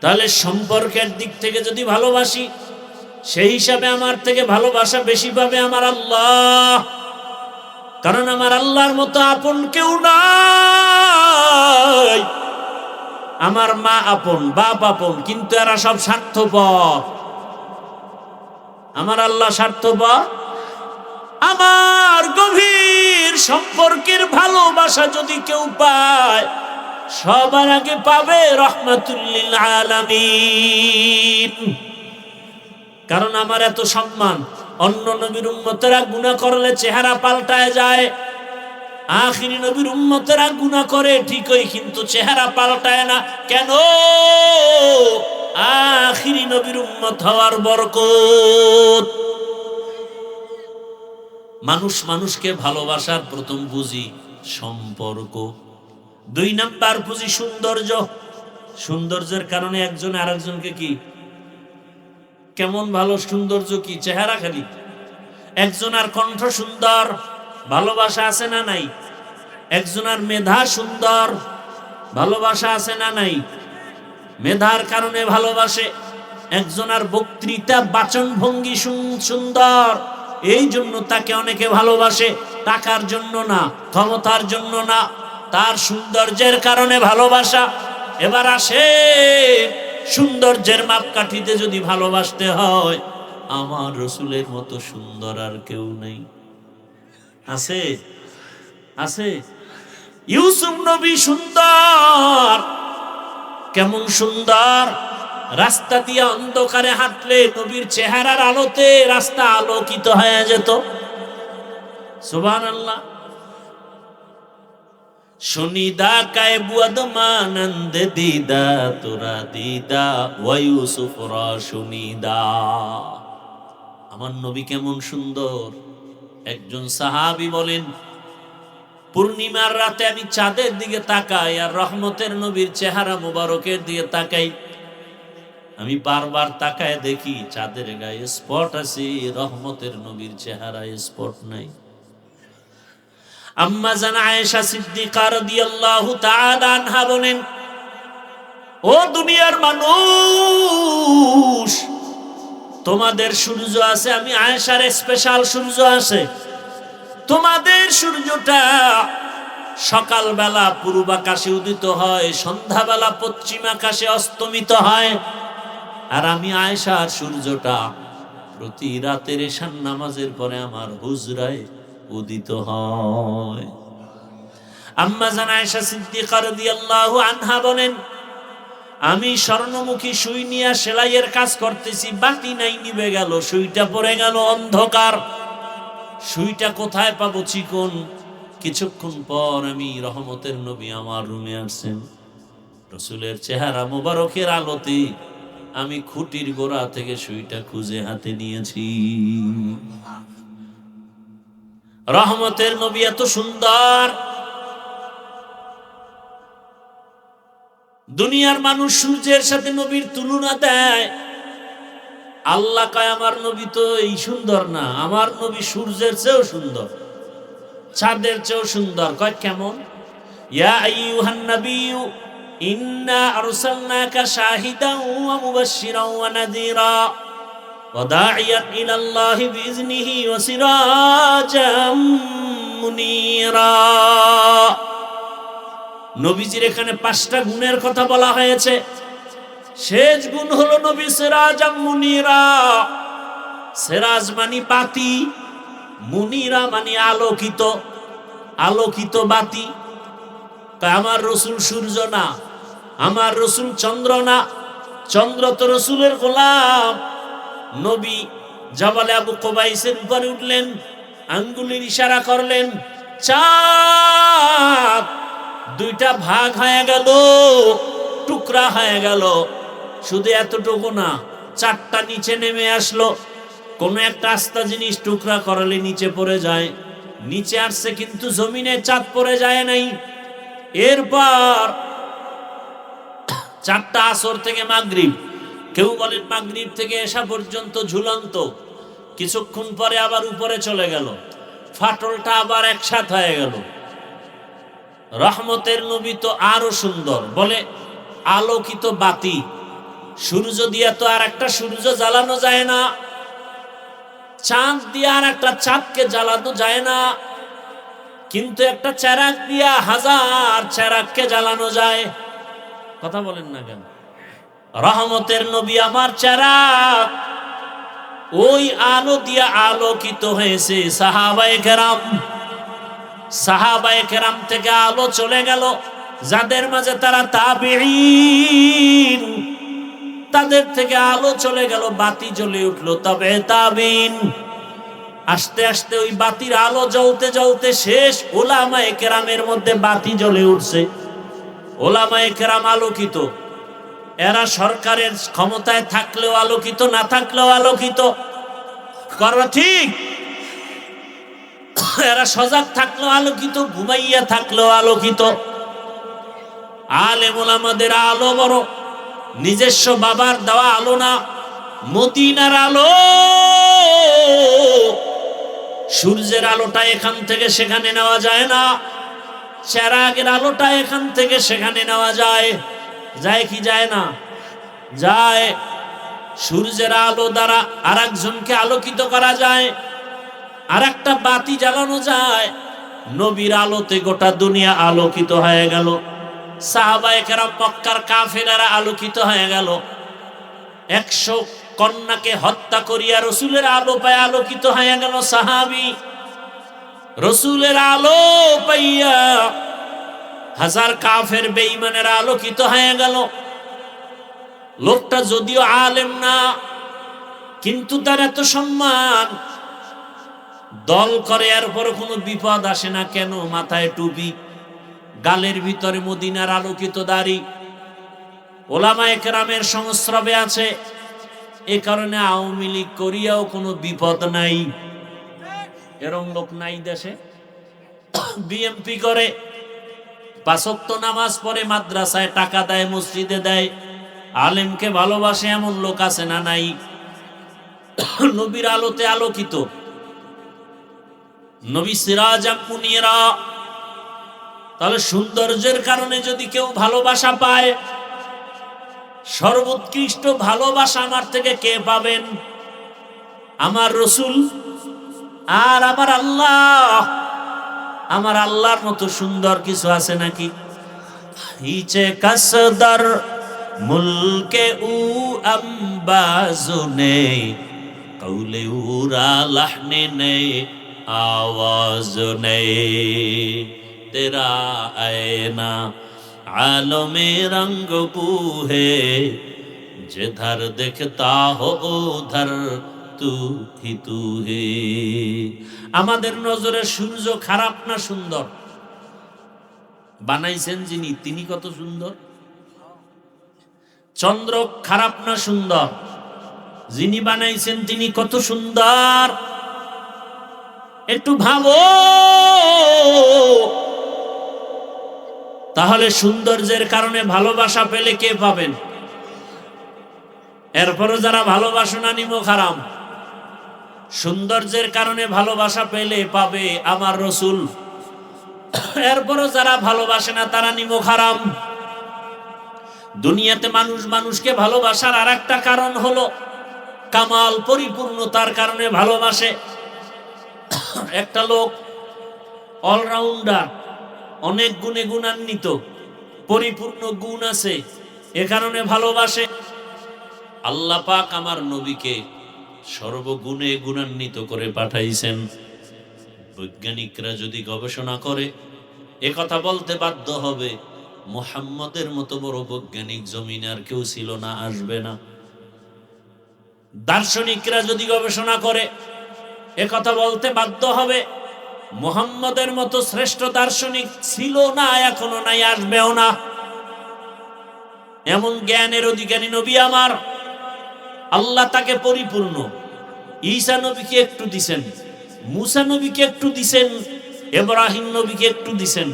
তাহলে সম্পর্কের দিক থেকে যদি ভালোবাসি, সেই হিসাবে আমার থেকে ভালোবাসা বেশি পাবে আমার আল্লাহ, কারণ আমার আল্লাহর মতো আপন কেউ নাই। আমার মা আপন, বাপ আপন, কিন্তু এরা সব স্বার্থপর। আমার আল্লাহ স্বার্থপর। আমার গভীর সম্পর্কের ভালোবাসা যদি কেউ পায়, সবার আগে পাবে রাহমাতুল লিল আলামিন। কারণ আমার এত সম্মান। অন্য নবীর উম্মতেরা গুনাহ করলে চেহারা পাল্টায় যায়, আখিরি নবীর উম্মতেরা গুনাহ করে ঠিকই, কিন্তু চেহারা পাল্টায় না। কেন? আখিরি নবীর উম্মত হওয়ার বরকত। মানুষ মানুষকে ভালোবাসার প্রথম বুঝি সম্পর্ক, 2 নাম্বার বুঝি সৌন্দর্য। সৌন্দর্যের কারণে একজন আরেকজনকে কি কেমন ভালো, সৌন্দর্য কি চেহারা খালি। একজনের কণ্ঠ সুন্দর, ভালোবাসা আছে না নাই? একজনের মেধা সুন্দর, ভালোবাসা আছে না নাই? মেধার কারণে ভালোবাসে। একজনের বক্তৃতা বাচন ভঙ্গি সুন্দর, এই জন্য তাকে অনেকে ভালোবাসে। টাকার জন্য না, ক্ষমতার জন্য না, তার সৌন্দর্যের কারণে ভালোবাসা। এবার আসে সৌন্দর্যের মাপকাঠিতে যদি ভালোবাসতে হয়, আমার রাসূলের মতো সুন্দর আর কেউ নেই। আছে? আছে? ইউসুফ নবী সুন্দর। কেমন সুন্দর! রাস্তা দিয়ে অন্ধকারে হাঁটলে নবীর চেহারার আলোতে রাস্তা আলোকিত হয়ে যেত। সুবহানাল্লাহ। শুনিদা কায় বুয়াদ মানন্দ দিদা তোরা দিদা ওয়া ইউসুফ রা শুনিদা। আমার নবী কেমন সুন্দর! একজন সাহাবী বলেন, পূর্ণিমার রাতে আমি চাঁদের দিকে তাকাই আর রহমতের নবীর চেহারা মুবারকের দিকে তাকাই। আমি বারবার তাকায় দেখি চাঁদের গায়ে স্পট আছে, রহমতের নবীর চেহারায় স্পট নাই। আম্মা জান আয়েশা সিদ্দিকা রাদিয়াল্লাহু তাআলা আনহা বলেন, ও দুনিয়ার মানুষ, তোমাদের সূর্য আছে, আমি আয়েশার স্পেশাল সূর্য আছে। তোমাদের সূর্যটা সকালবেলা পূর্ব আকাশে উদিত হয়, সন্ধ্যাবেলা পশ্চিম আকাশে অস্তমিত হয়। আর আমি আয়েশার সূর্যটা প্রতি রাতের এশার নামাজের পরে আমার হুজরায় উদিত হয়। আম্মা জান আয়েশা সিদ্দিকা রাদিয়াল্লাহু আনহা বলেন, আমি স্বর্ণমুখী সুই নিয়ে সেলাইয়ের কাজ করতেছি, বাতি নাই, নিভে গেল, সুইটা পড়ে গেল, অন্ধকার। সুইটা কোথায় পাবো চিকন? কিছুক্ষণ পর আমি রহমতের নবী আমার রুমে আসছেন। রাসূলের চেহারা মোবারকের আলোতে আমি খুঁটির গোড়া থেকে সুইটা খুঁজে হাতে নিয়েছি। রহমতের নবী এত সুন্দর। দুনিয়ার মানুষ সূর্যের সাথে নবীর তুলনা দেয়। আল্লাহ কয় আমার নবী তো এই সুন্দর না, আমার নবী সূর্যের চেয়েও সুন্দর, চাঁদের চেয়েও সুন্দর। কয় কেমন? ইয়া আইয়ুহান নাবিয়্যু ইন্না আরসালনাকা শাহিদান ওয়া মুবাশশিরান ওয়া নাযীরা ওয়া দাঈয়ান ইলাল্লাহি বিইজনিহি ওয়া সিরাজাম মুনীরা। নবীজির এখানে 5টা গুণের কথা বলা হয়েছে। শেষ গুণ হলো নবী সিরাজাম মুনিরা। সিরাজ মানে বাতি, মুনিরা মানে আলোকিত, আলোকিত বাতি। আমার রসুল সূর্য না, আমার রসুল চন্দ্র না, চন্দ্র তো রসুলের গোলাম। নবী জাবালে আবু কুবাইসের উপরে উঠলেন, আঙ্গুলের ইশারা করলেন, চাঁদ দুইটা ভাগ হয়ে গেল, টুকরা হয়ে গেল। শুধু এতটুকু না, চারটা নিচে নেমে আসলো। কোন একটা আস্তা জিনিস টুকরা করলে নিচে পড়ে যায়, নিচে আসছে কিন্তু জমিনে চাঁদ পড়ে যায় নাই। এরপর চারটা আসর থেকে মাগরিব, কেউ বলেন মাগরিব থেকে এশা পর্যন্ত ঝুলন্ত, কিছুক্ষণ পরে আবার উপরে চলে গেল, ফাটলটা আবার একসাথ হয়ে গেল। রহমতের নবী তো আরো সুন্দর, বলে আলোকিত বাতি। সূর্য দিয়া তো আর একটা সূর্য জ্বালানো যায় না, চাঁদ দিয়া আর একটা চাঁদকে জ্বালানো যায় না, কিন্তু একটা চেরাগ দিয়া হাজার চেরাগকে জ্বালানো যায়। কথা বলেন না কেন? রহমতের নবী আমার চেরাগ, ওই আলো দিয়া আলোকিত হয়েছে সাহাবায়ে কেরাম। সাহাবায়ে কেরাম থেকে আলো চলে গেল যাদের মাঝে, তারা তাবেঈন, তাদের থেকে আলো চলে গেল, বাতি জ্বলে উঠলো তবে তাবিন। আস্তে আস্তে ওই বাতির আলো জ্বলতে জ্বলতে শেষ উলামায়ে কেরামের মধ্যে বাতি জ্বলে উঠছে। উলামায়ে কেরাম আলোকিত, এরা সরকারের ক্ষমতায় থাকলেও আলোকিত, না থাকলেও আলোকিত। করা ঠিক? এরা সজাগ থাকলেও আলোকিত, ঘুমাইয়া থাকলেও আলোকিত। আলেম ওলামাদের আলো বড়, নিজস্ব বাবার দেওয়া আলো না, মদিনার আলো। সূর্যের আলোটা এখান থেকে সেখানে নেওয়া যায় না, চেরাগের আলোটা এখান থেকে সেখানে নেওয়া যায়। যায় কি যায় না? যায়। সূর্যের আলো দ্বারা আর একজনকে আলোকিত করা যায়, আর একটা বাতি জ্বালানো যায়। নবীর আলোতে গোটা দুনিয়া আলোকিত হয়ে গেল। সাহাবায়ে কেরাম, মক্কার কাফেরেরা আলোকিত হয়ে গেল। 100 কন্যাকে হত্যা করিয়া রসুলের আলো পায় আলোকিত হয়ে গেল সাহাবী। রসুলের আলো পাইয়া হাজার কাফের বেঈমানেরা আলোকিত হয়ে গেল। লোকটা যদিও আলেম না, কিন্তু তার এত সম্মান, দল করে, এর পর কোনো বিপদ আসে না কেন? মাথায় টুপি, গালের ভিতরে মদিনার আলোকিত দাড়ি, ওলামায়ে কেরামের সংস্রবে আছে। এ কারণে আওয়ামী লীগ করিয়াও কোনো বিপদ নাই। এরকম লোক নাই দেশে। বিএমপি করে, 5 ওয়াক্ত নামাজ পড়ে, মাদ্রাসায় টাকা দেয়, মসজিদে দেয়, আলেমকে ভালোবাসে, এমন লোক আছে না নাই? নবীর আলোতে আলোকিত, নবী সিরাজাম মুনিরা। তাহলে সৌন্দর্যের কারণে যদি কেউ ভালোবাসা পায়, সর্বোৎকৃষ্ট ভালোবাসা আমার থেকে কে পাবেন? আমার রসুল আর আমার আল্লাহ। আমার আল্লাহর মতো সুন্দর কিছু আছে নাকি? হিচে কাসদার মুলকে উ আম্বাজুনে কৌলে উরা লাহনে নে आवाज ने तेरा आईना आलमे रंग बूहे जिधर दिखता हो उधर तू ही तू है। আমাদের নজরে সূর্য খারাপ না সুন্দর? বানাইছেন যিনি, তিনি কত সুন্দর। চন্দ্র খারাপ না সুন্দর? যিনি বানাইছেন তিনি কত সুন্দর। একটু ভাবো। তাহলে সৌন্দর্যের কারণে ভালোবাসা পেলে কে পাবেন? এরপরও যারা ভালোবাসো না, নিমো হারাম। সৌন্দর্যের কারণে ভালোবাসা পেলে পাবে আমার রসুল। এরপরও যারা ভালোবাসে না, তারা নিমো হারাম। দুনিয়াতে মানুষ মানুষকে ভালোবাসার আর একটা কারণ হলো কামাল, পরিপূর্ণতার কারণে ভালোবাসে। একটা লোক অলরাউন্ডার, অনেক গুণে গুণান্বিত, পরিপূর্ণ গুণ আছে, এ কারণে ভালোবাসে। আল্লাহ পাক আমার নবীকে সর্বগুণে গুণান্বিত করে পাঠাইছেন। বৈজ্ঞানিকরা যদি গবেষণা করে এ কথা বলতে বাধ্য হবে, মুহাম্মদের মতো বড় বৈজ্ঞানিক জমিনে আর কেউ ছিল না, আসবে না। দার্শনিকরা যদি গবেষণা করে এ কথা বলতে বাধ্য হবে, মুহাম্মদের মতো শ্রেষ্ঠ দার্শনিক ছিল না, এখনো নাই, আসবেও না। এমন জ্ঞানের অধিকারী নবী আমার, আল্লাহ তাকে পরিপূর্ণ। ঈসা নবীকে একটু দিছেন, মুসা নবীকে একটু দিছেন, ইব্রাহিম নবীকে একটু দিছেন,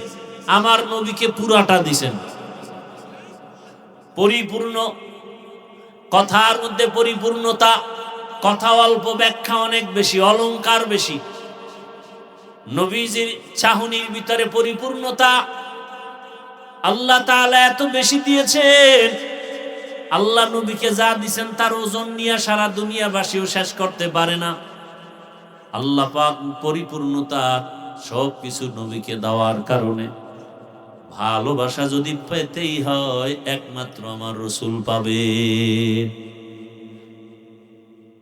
আমার নবীকে পুরাটা দিছেন। পরিপূর্ণ, কথার মধ্যে পরিপূর্ণতা, কথা অল্প, ব্যাখ্যা অনেক বেশি, অলংকার বেশি। নবীজির চাহনির ভিতরে পরিপূর্ণতা। আল্লাহ তাআলা এত বেশি দিয়েছেন, আল্লাহ নবীকে যা দিয়েছেন তার ওজন নিয়ে সারা দুনিয়াবাসীও শেষ করতে পারে না। আল্লাহ পাক পরিপূর্ণতা সবকিছু নবীকে দেওয়ার কারণে ভালোবাসা যদি পেতেই হয় একমাত্র আমার রাসূল পাবে।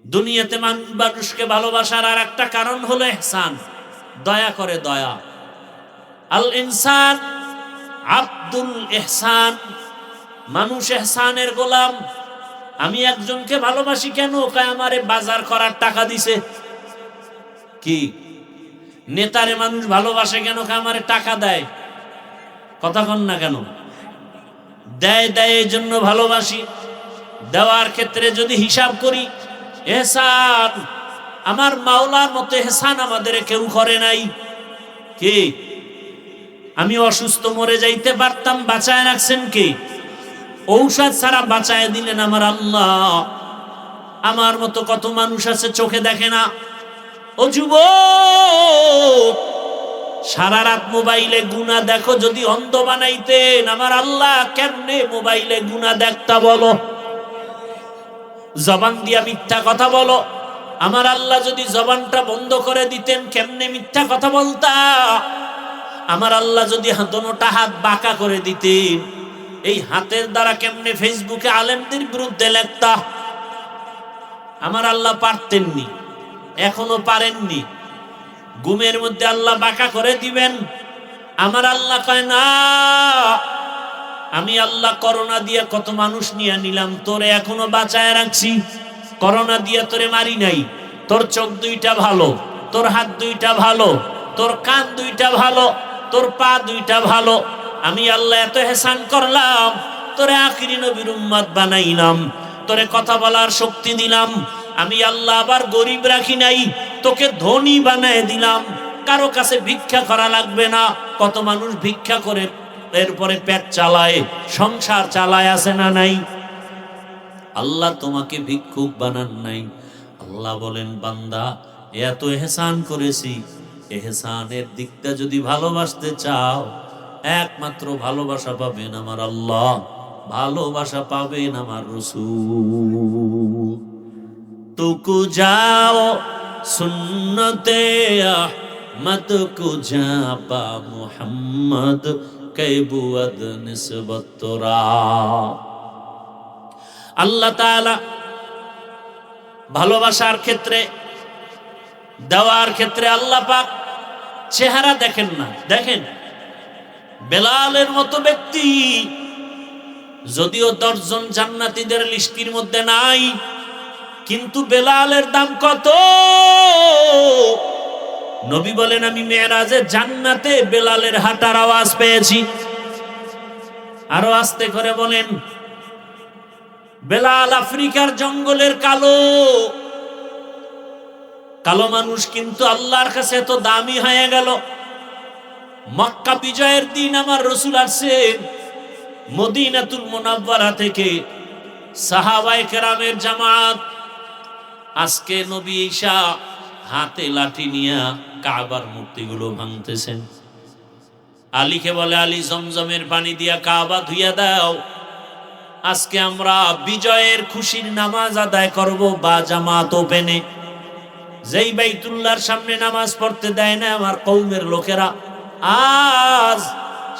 দুনিয়াতে মানুষকে ভালোবাসার আর একটা কারণ হলো ইহসান, দয়া করে, দয়া। আল ইনসান আব্দুল ইহসান, মানুষ ইহসানের গোলাম। আমি একজনকে ভালোবাসি কেন? কয় আমারে বাজার করার টাকা দিছে। কি নেতারে মানুষ ভালোবাসে কেন? কয় আমারে টাকা দেয়। কথা কন না কেন? দেয়, দেয় এই জন্য ভালোবাসি। দেওয়ার ক্ষেত্রে যদি হিসাব করি, ইহসান আমার মাওলার মতো ইহসান আমাদের কেউ করে নাই। কি আমি অসুস্থ মরে যাইতে পারতাম, বাঁচায় রাখছেন কে? ঔষধ ছাড়া বাঁচায় দিলেন আমার আল্লাহ। আমার মতো কত মানুষ আছে চোখে দেখে না। ও যুবক, সারা রাত মোবাইলে গুনাহ দেখো, যদি অন্ধ বানাইতেন আমার আল্লাহ কেমনে মোবাইলে গুনাহ দেখতা বলো? জবান দিয়া মিথ্যা কথা বলো, আমার আল্লাহ যদি জবানটা বন্ধ করে দিতেন কেমনে মিথ্যা কথা বলতা? আমার আল্লাহ যদি দোনোটা হাত বাঁকা করে দিতেন, এই হাতের দ্বারা কেমনে ফেসবুকে আলেমদের বিরুদ্ধে লেখতা? আমার আল্লাহ পারতেননি, এখনো পারেননি। ঘুমের মধ্যে আল্লাহ বাঁকা করে দিবেন। আমার আল্লাহ কয় না, আমি আল্লাহ করোনা দিয়ে কত মানুষ নিয়ে নিলাম, তোরে এখনো বাঁচায় রাখছি। করোনা দিয়ে তোরে মারি নাই। তোর চোখ দুইটা ভালো, তোর হাত দুইটা ভালো, তোর কান দুইটা ভালো, তোর পা দুইটা ভালো। আমি আল্লাহ এত ইহসান করলাম, তোরে আখিরি নবীর উম্মত বানাইলাম, তোরে কথা বলার শক্তি দিলাম। আমি আল্লাহ আবার গরিব রাখি নাই, তোকে ধনী বানায় দিলাম। কারো কাছে ভিক্ষা করা লাগবে না। কত মানুষ ভিক্ষা করে এরপরে পেট চালায়, সংসার চালায়, আছে না নাই? আল্লাহ তোমাকে ভিক্ষুক বানান নাই। আল্লাহ বলেন, বান্দা এত ইহসান করেছি, ইহসানের দিকটা যদি ভালোবাসতে চাও একমাত্র ভালোবাসা পাবেন আমার আল্লাহ, ভালোবাসা পাবেন আমার রাসূল। তুকু যাও সুন্নতে আহমদ কো জাপা মুহাম্মদ কে বুয়াদ নিসবত তোরা। আল্লাহ তাআলা ভালোবাসার ক্ষেত্রে, দেওয়ার ক্ষেত্রে আল্লাহ পাক চেহারা দেখেন না। দেখেন বেলালের মতো ব্যক্তি যদিও 10 জন জান্নাতীদের লিস্টির মধ্যে নাই, কিন্তু বেলালের দাম কত? নবী বলেন, আমি মেরাজে জান্নাতে বেলালের হাঁটার আওয়াজ পেয়েছি। আরো আস্তে করে বলেন, বেলাল আফ্রিকার জঙ্গলের কালো কালো মানুষ, কিন্তু আল্লাহর কাছে এত দামি হয়ে গেল। মক্কা বিজয়ের দিন আমার রাসূল আসছেন মদিনাতুল মুনাওয়ারা থেকে, সাহাবায়ে কেরামের জামাত। আজকে নবী ঈসা হাতে লাঠি নিয়ে কাবার মূর্তিগুলো ভাঙতেছেন। আলীকে বলে, আলী জমজমের পানি দিয়া কাবা ধুইয়া দাও। আজকে আমরা বিজয়ের খুশির নামাজ আদায় করব বা জামাত ওপেনে। যেই বাইতুল্লাহর সামনে নামাজ পড়তে দেয় না আমার কওমের লোকেরা, আজ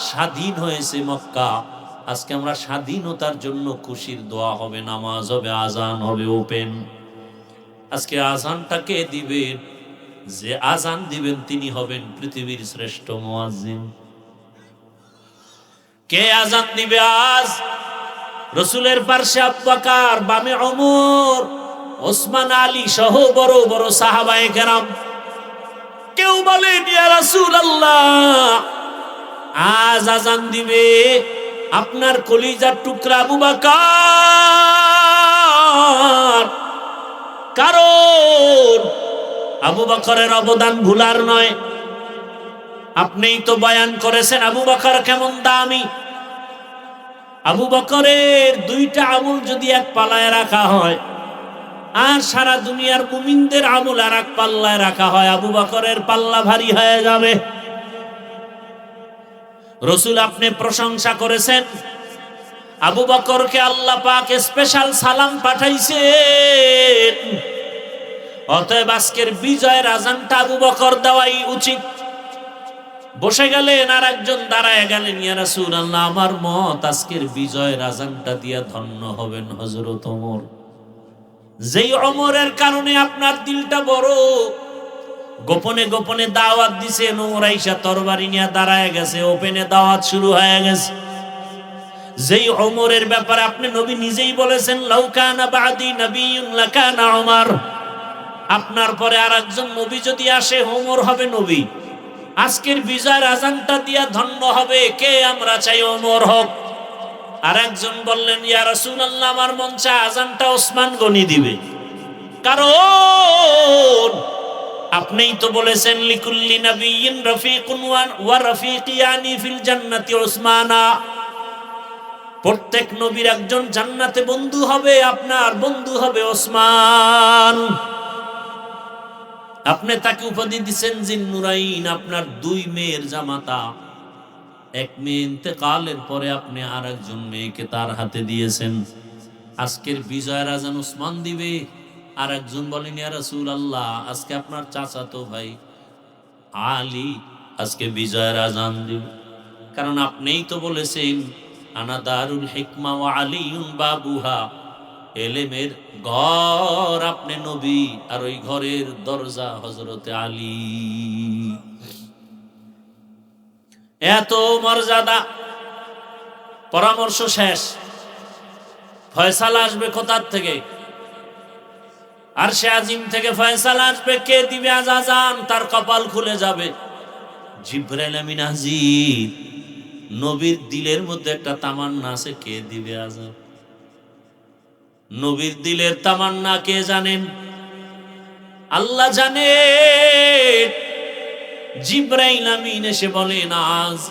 স্বাধীন হয়েছে মক্কা, আজকে আমরা স্বাধীনতার জন্য খুশির দোয়া হবে, নামাজ হবে, আজান হবে ওপেন। আজকে আজানটা কে দিবেন? যে আজান দিবেন তিনি হবেন পৃথিবীর শ্রেষ্ঠ মুয়াজ্জিন। কে আজান দিবে আজ? রসুলের পার্শ্বে আবু বকর, বামে ওমর, ওসমান, আলী সহ বড় বড় সাহাবায়ে কেরাম। কেউ বলেন ইয়া রাসূলুল্লাহ, আজ আজান দিবে আপনার কলিজার টুকরা আবু বকর। কারণ আবু বকরের অবদান ভুলার নয়। আপনিই তো বয়ান করেছেন আবু বকর কেমন দামি। আবু বকরের দুইটা আমল যদি এক পাল্লায় রাখা হয় আর সারা দুনিয়ার মুমিনদের আমল আর এক পাল্লায় রাখা হয়, আবু বকরের পাল্লা ভারী হয়ে যাবে। রসুল আপনি প্রশংসা করেছেন আবু বকরকে, আল্লাহ পাক স্পেশাল সালাম পাঠাইছেন। অতএব আজকের বিজয়ের আজানটা আবু বকর দেওয়াই উচিত। বসে গেলেন আর একজন দাঁড়ায় গেলেন, ইয়া রাসূলুল্লাহ আমার মত আজকের বিজয়ের আজানটা দিয়া ধন্য হবেন হযরত ওমর। যেই ওমরের কারণে আপনার দিলটা বড়। গোপনে গোপনে দাওয়াত দিছে, ওমর আইসা তরবারি নিয়ে দাঁড়ায় গেছে, ওপেনে দাওয়াত শুরু হয়ে গেছে। যেই ওমরের ব্যাপারে আপনি নবী নিজেই বলেছেন, লাউ কানা বাদি নবিয়্যুন লাকানা ওমর, আপনার পরে আরেকজন নবী যদি আসে ওমর হবে নবী। আজকের বিজয়ের আজানটা দিয়া ধন্য হবে কে? আমরা চাই ওমর হোক। আর একজন বললেন, ইয়া রাসূলুল্লাহ আমার মন চায় আজানটা ওসমান গনি দিবে। কারণ আপনিই তো বলেছেন লিকুল্লি নাবিয়্যিন রাফিকুন ওয়া রাফিকিয়ানি ফিল জান্নাতি উসমানা। প্রত্যেক নবীর একজন জান্নাতে বন্ধু হবে, আপনার বন্ধু হবে ওসমান। আপনি তাকে উপাধি দিচ্ছেন জিন্নুরাইন, আপনার দুই মেয়ের জামাতা। এক মেয়ে ইন্তেকালের পরে আপনি আর একজন মেয়েকে তার হাতে দিয়েছেন। আজকের বিজয়ের আজান উসমান দিবে। আর একজন বলেন, ইয়া রাসূলুল্লাহ আজকে আপনার চাচাতো ভাই আলী আজকে বিজয়ের আজান দিবে। কারণ আপনিই তো বলেছেন আনা দারুল হিকমা ওয়া আলিয়ুন বাবুহা, এলেমের ঘর আপনি নবী আর ওই ঘরের দরজা হযরতে আলী। এত মর্যাদা। পরামর্শ শেষ, ফয়সালা আসবে কোথার থেকে? আরশে আজিম থেকে ফয়সালা আসবে। কে দিবে আজ আজান? তার কপাল খুলে যাবে। জিবরাইল আমিন হাজির। নবীর দিলের মধ্যে একটা তামান্না আছে, কে দিবে আজান? নবীর দিলের তামান্না কে জানেন? আল্লাহ জানে। জিবরাইল আমিন এসে বলেন আজ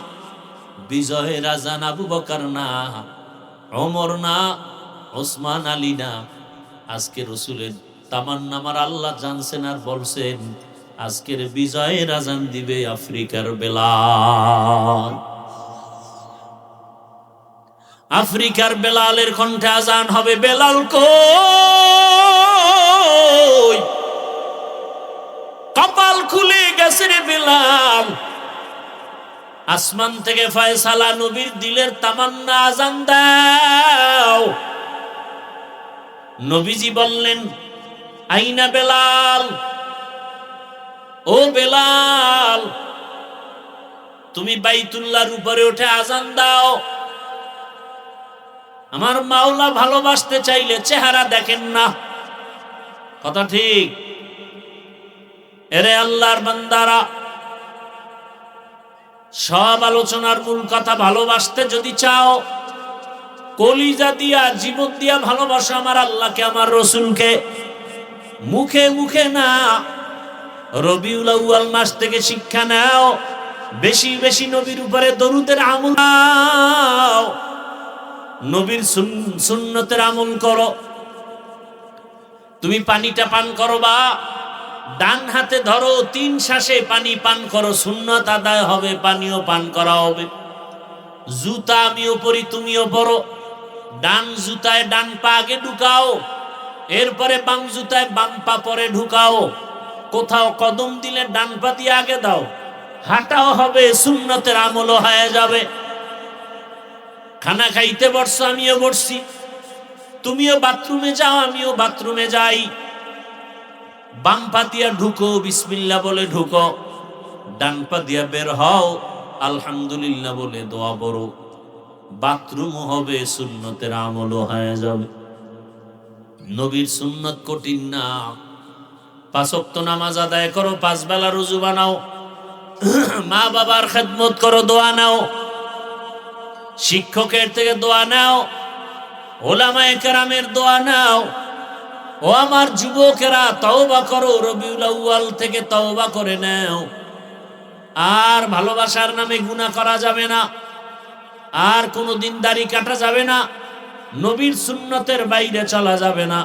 বিজয়ের আজান আবু বকর না, ওমর না, ওসমান, আলী না। আজকে রসুলের তামান্না আমার আল্লাহ জানছেন আর বলছেন আজকের বিজয়ের আজান দিবে আফ্রিকার বেলাল। আফ্রিকার বেলালের কণ্ঠে আজান হবে। বেলাল কই? কপাল খুলে গেছে রে বেলাল। আসমান থেকে ফয়সালা, নবীর দিলের তামান্না, আজান দাও। নবীজি বললেন আইনা বেলাল, ও বেলাল তুমি বাইতুল্লাহর উপরে উঠে আজান দাও। আমার মাওলা ভালোবাসতে চাইলে চেহারা দেখেন না, কথা ঠিক? এরে আল্লাহর বান্দারা, সব আলোচনার মূল কথা, ভালোবাসতে যদি চাও কলিজা দিয়া জীবন দিয়া ভালোবাসো আমার আল্লাহকে, আমার রসুলকে। মুখে মুখে না, রবিউল আউয়াল মাস থেকে শিক্ষা নাও। বেশি বেশি নবীর উপরে দরুদের আমল নাও, নবীর সুন্নতের আমল করো। তুমি পানিটা পান করবা, ডান হাতে ধরো, 3 শ্বাসে পানি পান করো, সুন্নত আদায় হবে, পানিও পান করা হবে। জুতা আমিও পরি, তুমিও পরো। ডান জুতায় ডান পা আগে ঢুকাও, এরপরে বাম জুতায় বাম পা পরে ঢুকাও। কোথাও কদম দিলে ডান পা দিয়ে আগে দাও, হাঁটাও হবে, সুন্নতের আমলও হয়ে যাবে। খানা খাইতে বসছো, আমিও বসছি, তুমিও বাথরুমে যাও, আমিও বাথরুমে যাই। বাম পা দিয়া ঢুকো, বিসমিল্লাহ বলে ঢুকো, ডান পা দিয়া বের হও, আলহামদুলিল্লাহ বলে দোয়া পড়ো। বাথরুমও হবে, সুন্নতের আমলও হয়ে যাবে। নবীর সুন্নত কঠিন না। 5 ওয়াক্ত নামাজ আদায় করো, 5 বেলা রুজু বানাও, মা বাবার খেদমত করো, দোয়া নাও, শিক্ষকের থেকে দোয়া নাও, ওলামায়ে কেরামের দোয়া নাও। ও আমার যুবকেরা, তওবা করো, রবিউল আউয়াল থেকে তওবা করে নাও। আর ভালোবাসার নামে গুনাহ করা যাবে না, আর কোনোদিন দাড়ি কাটা যাবে না, নবীর সুন্নতের বাইরে চলা যাবে না।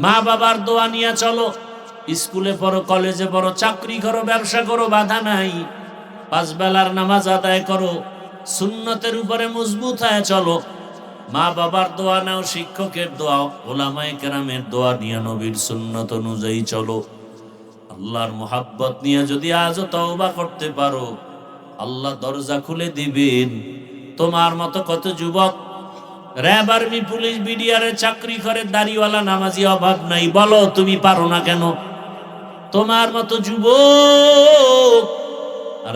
মা বাবার দোয়া নিয়ে চলো, স্কুলে পড়ো, কলেজে পড়ো, চাকরি করো, ব্যবসা করো, বাধা নাই। 5 বেলার নামাজ আদায় করো, সুন্নতের উপরে মজবুত হয়ে চলো। মা বাবার দোয়া নাও, শিক্ষকের দোয়া, ওলামায়ে কেরামের দোয়া নিয়ে নবীর সুন্নত অনুযায়ী চলো। আল্লাহর মোহাব্বত নিয়ে যদি আজও তওবা করতে পারো, আল্লাহ দরজা খুলে দিবেন। তোমার মতো কত যুবক র‍্যাব, আর্মি, পুলিশ, বিডিআর চাকরি করে, দাড়িওয়ালা নামাজি অভাব নাই। বলো তুমি পারো না কেন? তোমার মতো যুবক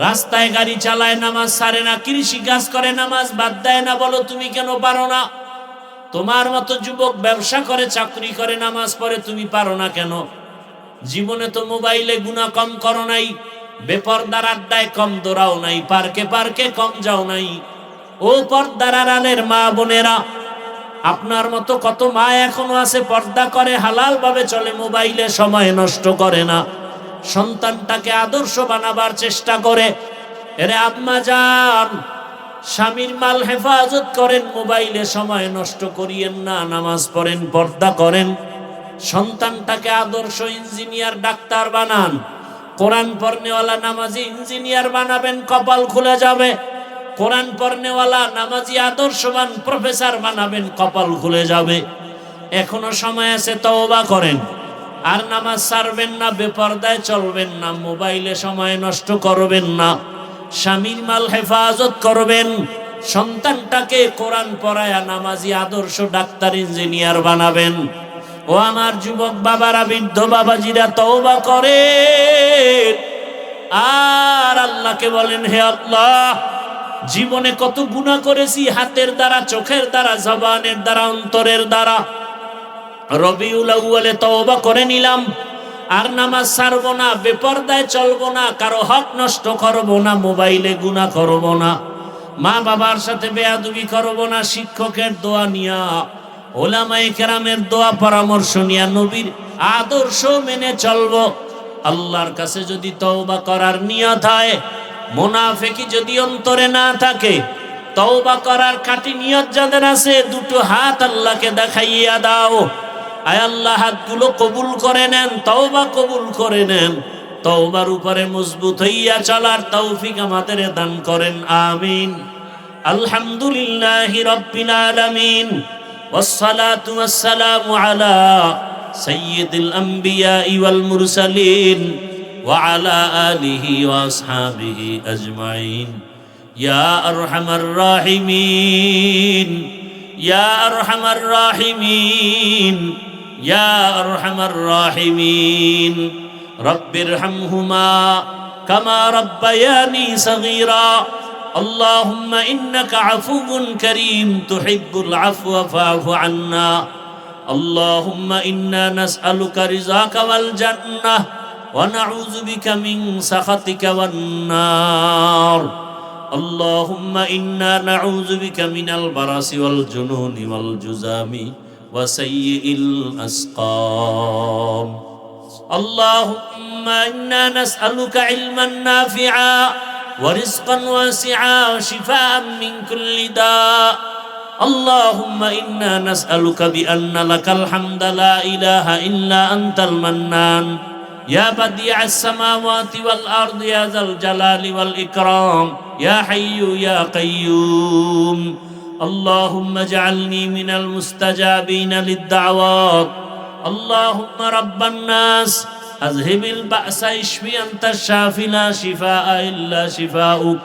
রাস্তায় গাড়ি চালায়, নামাজ ছাড়ে না, কৃষি কাজ করে, নামাজ বাদ দেয় না। বলো তুমি কেন পারো না? তোমার মতো যুবক ব্যবসা করে, চাকরি করে, নামাজ পড়ে, তুমি পারো না কেন? জীবনে তো মোবাইলে গুনাহ কম করো নাই, বেপরদার আড্ডায় কম দৌড়াও নাই, পার্কে পার্কে কম যাও নাই। ও পর্দার আড়ালের মা বোনেরা, আপনার মতো কত মা এখনো আছে, পর্দা করে, হালাল ভাবে চলে, মোবাইলে সময় নষ্ট করে না, সন্তানটাকে আদর্শ বানাবার চেষ্টা করে। এরে আম্মা জান, স্বামীর মাল হেফাজত করেন, মোবাইলে সময় নষ্ট করিয়েন না, নামাজ পড়েন, পর্দা করেন, সন্তানটাকে আদর্শ ইঞ্জিনিয়ার, ডাক্তার বানান। কোরআন পড়নেওয়ালা নামাজি ইঞ্জিনিয়ার বানাবেন, কপাল খুলে যাবে। কোরআন পড়নেওয়ালা নামাজি আদর্শবান প্রফেসর বানাবেন, কপাল খুলে যাবে। এখনো সময় আছে, তওবা করেন। আর নামাজ ছাড়বেন না, বেপরদায় চলবেন না, মোবাইলে সময় নষ্ট করবেন না, স্বামীর মাল হেফাজত করবেন, সন্তানটাকে কোরআন পড়ায়া নামাজি আদর্শ ডাক্তার ইঞ্জিনিয়ার বানাবেন। ও আমার যুবক বাবারা, বৃদ্ধ বাবাজিরা, তওবা করেন আর আল্লাহকে বলেন, হে আল্লাহ, জীবনে কত গুনাহ করেছি, হাতের দ্বারা, চোখের দ্বারা, জবানের দ্বারা, অন্তরের দ্বারা। রবিউল আউয়ালে তওবা করে নিলাম, আর নামাজ ছাড়বো না, বেপরদায় চলবো না, কারো হক নষ্ট করবো না, মোবাইলে গুনাহ করবো না, মা বাবার সাথে বেয়াদবি করবো না, শিক্ষকের দোয়া নিয়া, ওলামায়ে কেরামের দোয়া পরামর্শ নিয়া, নবীর আদর্শ মেনে চলবো। আল্লাহর কাছে যদি তওবা করার নিয়ত হয়, মুনাফিকি যদি অন্তরে না থাকে, তওবা করার খাঁটি নিয়ত যাদের আছে, দুটো হাত আল্লাহকে দেখাইয়া দাও। আয় আল্লাহ, হাতগুলো কবুল করে নেন, তওবা কবুল করে নেন, তওবার উপরে মজবুত হইয়া চলার তৌফিক আমাদের দান করেন, আমিন। আলহামদুলিল্লাহি রাব্বিল আলামিন, ওয়াসসালাতু ওয়াসসালামু আলা সাইয়্যিদিল আমবিয়াই ওয়াল মুরসালিন ওয়া আলা আলিহি ওয়া আসহাবিহি আজমাইন। ইয়া আরহামার রাহিমিন, ইয়া আরহামার রাহিমিন, ইয়া আরহামার রাহিমিন। রব্বিরহামহুমা কামা রাব্বায়ানি সগীরা। আল্লাহুম্মা ইন্নাকা আফুউন কারীম তুহিব্বুল আফওয়া ফা'ফু আন্না। আল্লাহুম্মা ইন্না নাসআলুকা রিযাকা ওয়াল জান্নাহ ওয়া নাউযু বিকা মিন সাখাতিকা ওয়ান নার। আল্লাহুম্মা ইন্না নাউযু বিকা মিনাল বারাসি ওয়াল জুনুনি ওয়াল জুযামি ওয়া সাইয়্যিল আসকাম। আল্লাহুম্মা ইন্না নাসআলুকা ইলমান নাফিআ ওয়া রিজকান ওয়াসিআ ওয়া শিফাআন মিন কুল্লি দা। আল্লাহুম্মা ইন্না নাসআলুকা বিআন্না লাকাল হামদা লা ইলাহা ইল্লা আনতাল মান্নান ইয়া বাদিআস সামাওয়াতি ওয়াল আরদি ইয়া যাল জালালি ওয়াল ইকরাম ইয়া হাইয়্যু ইয়া কাইয়্যুম। আল্লাহুম্মা ইজআলনি মিনাল মুস্তাজাবিনা লিদ-দাওয়াত। আল্লাহুম্মা রাব্বান নাস আযহিবিল বা'সা ইশফি আনতা শাফি লা শিফাআ ইল্লা শিফাউক।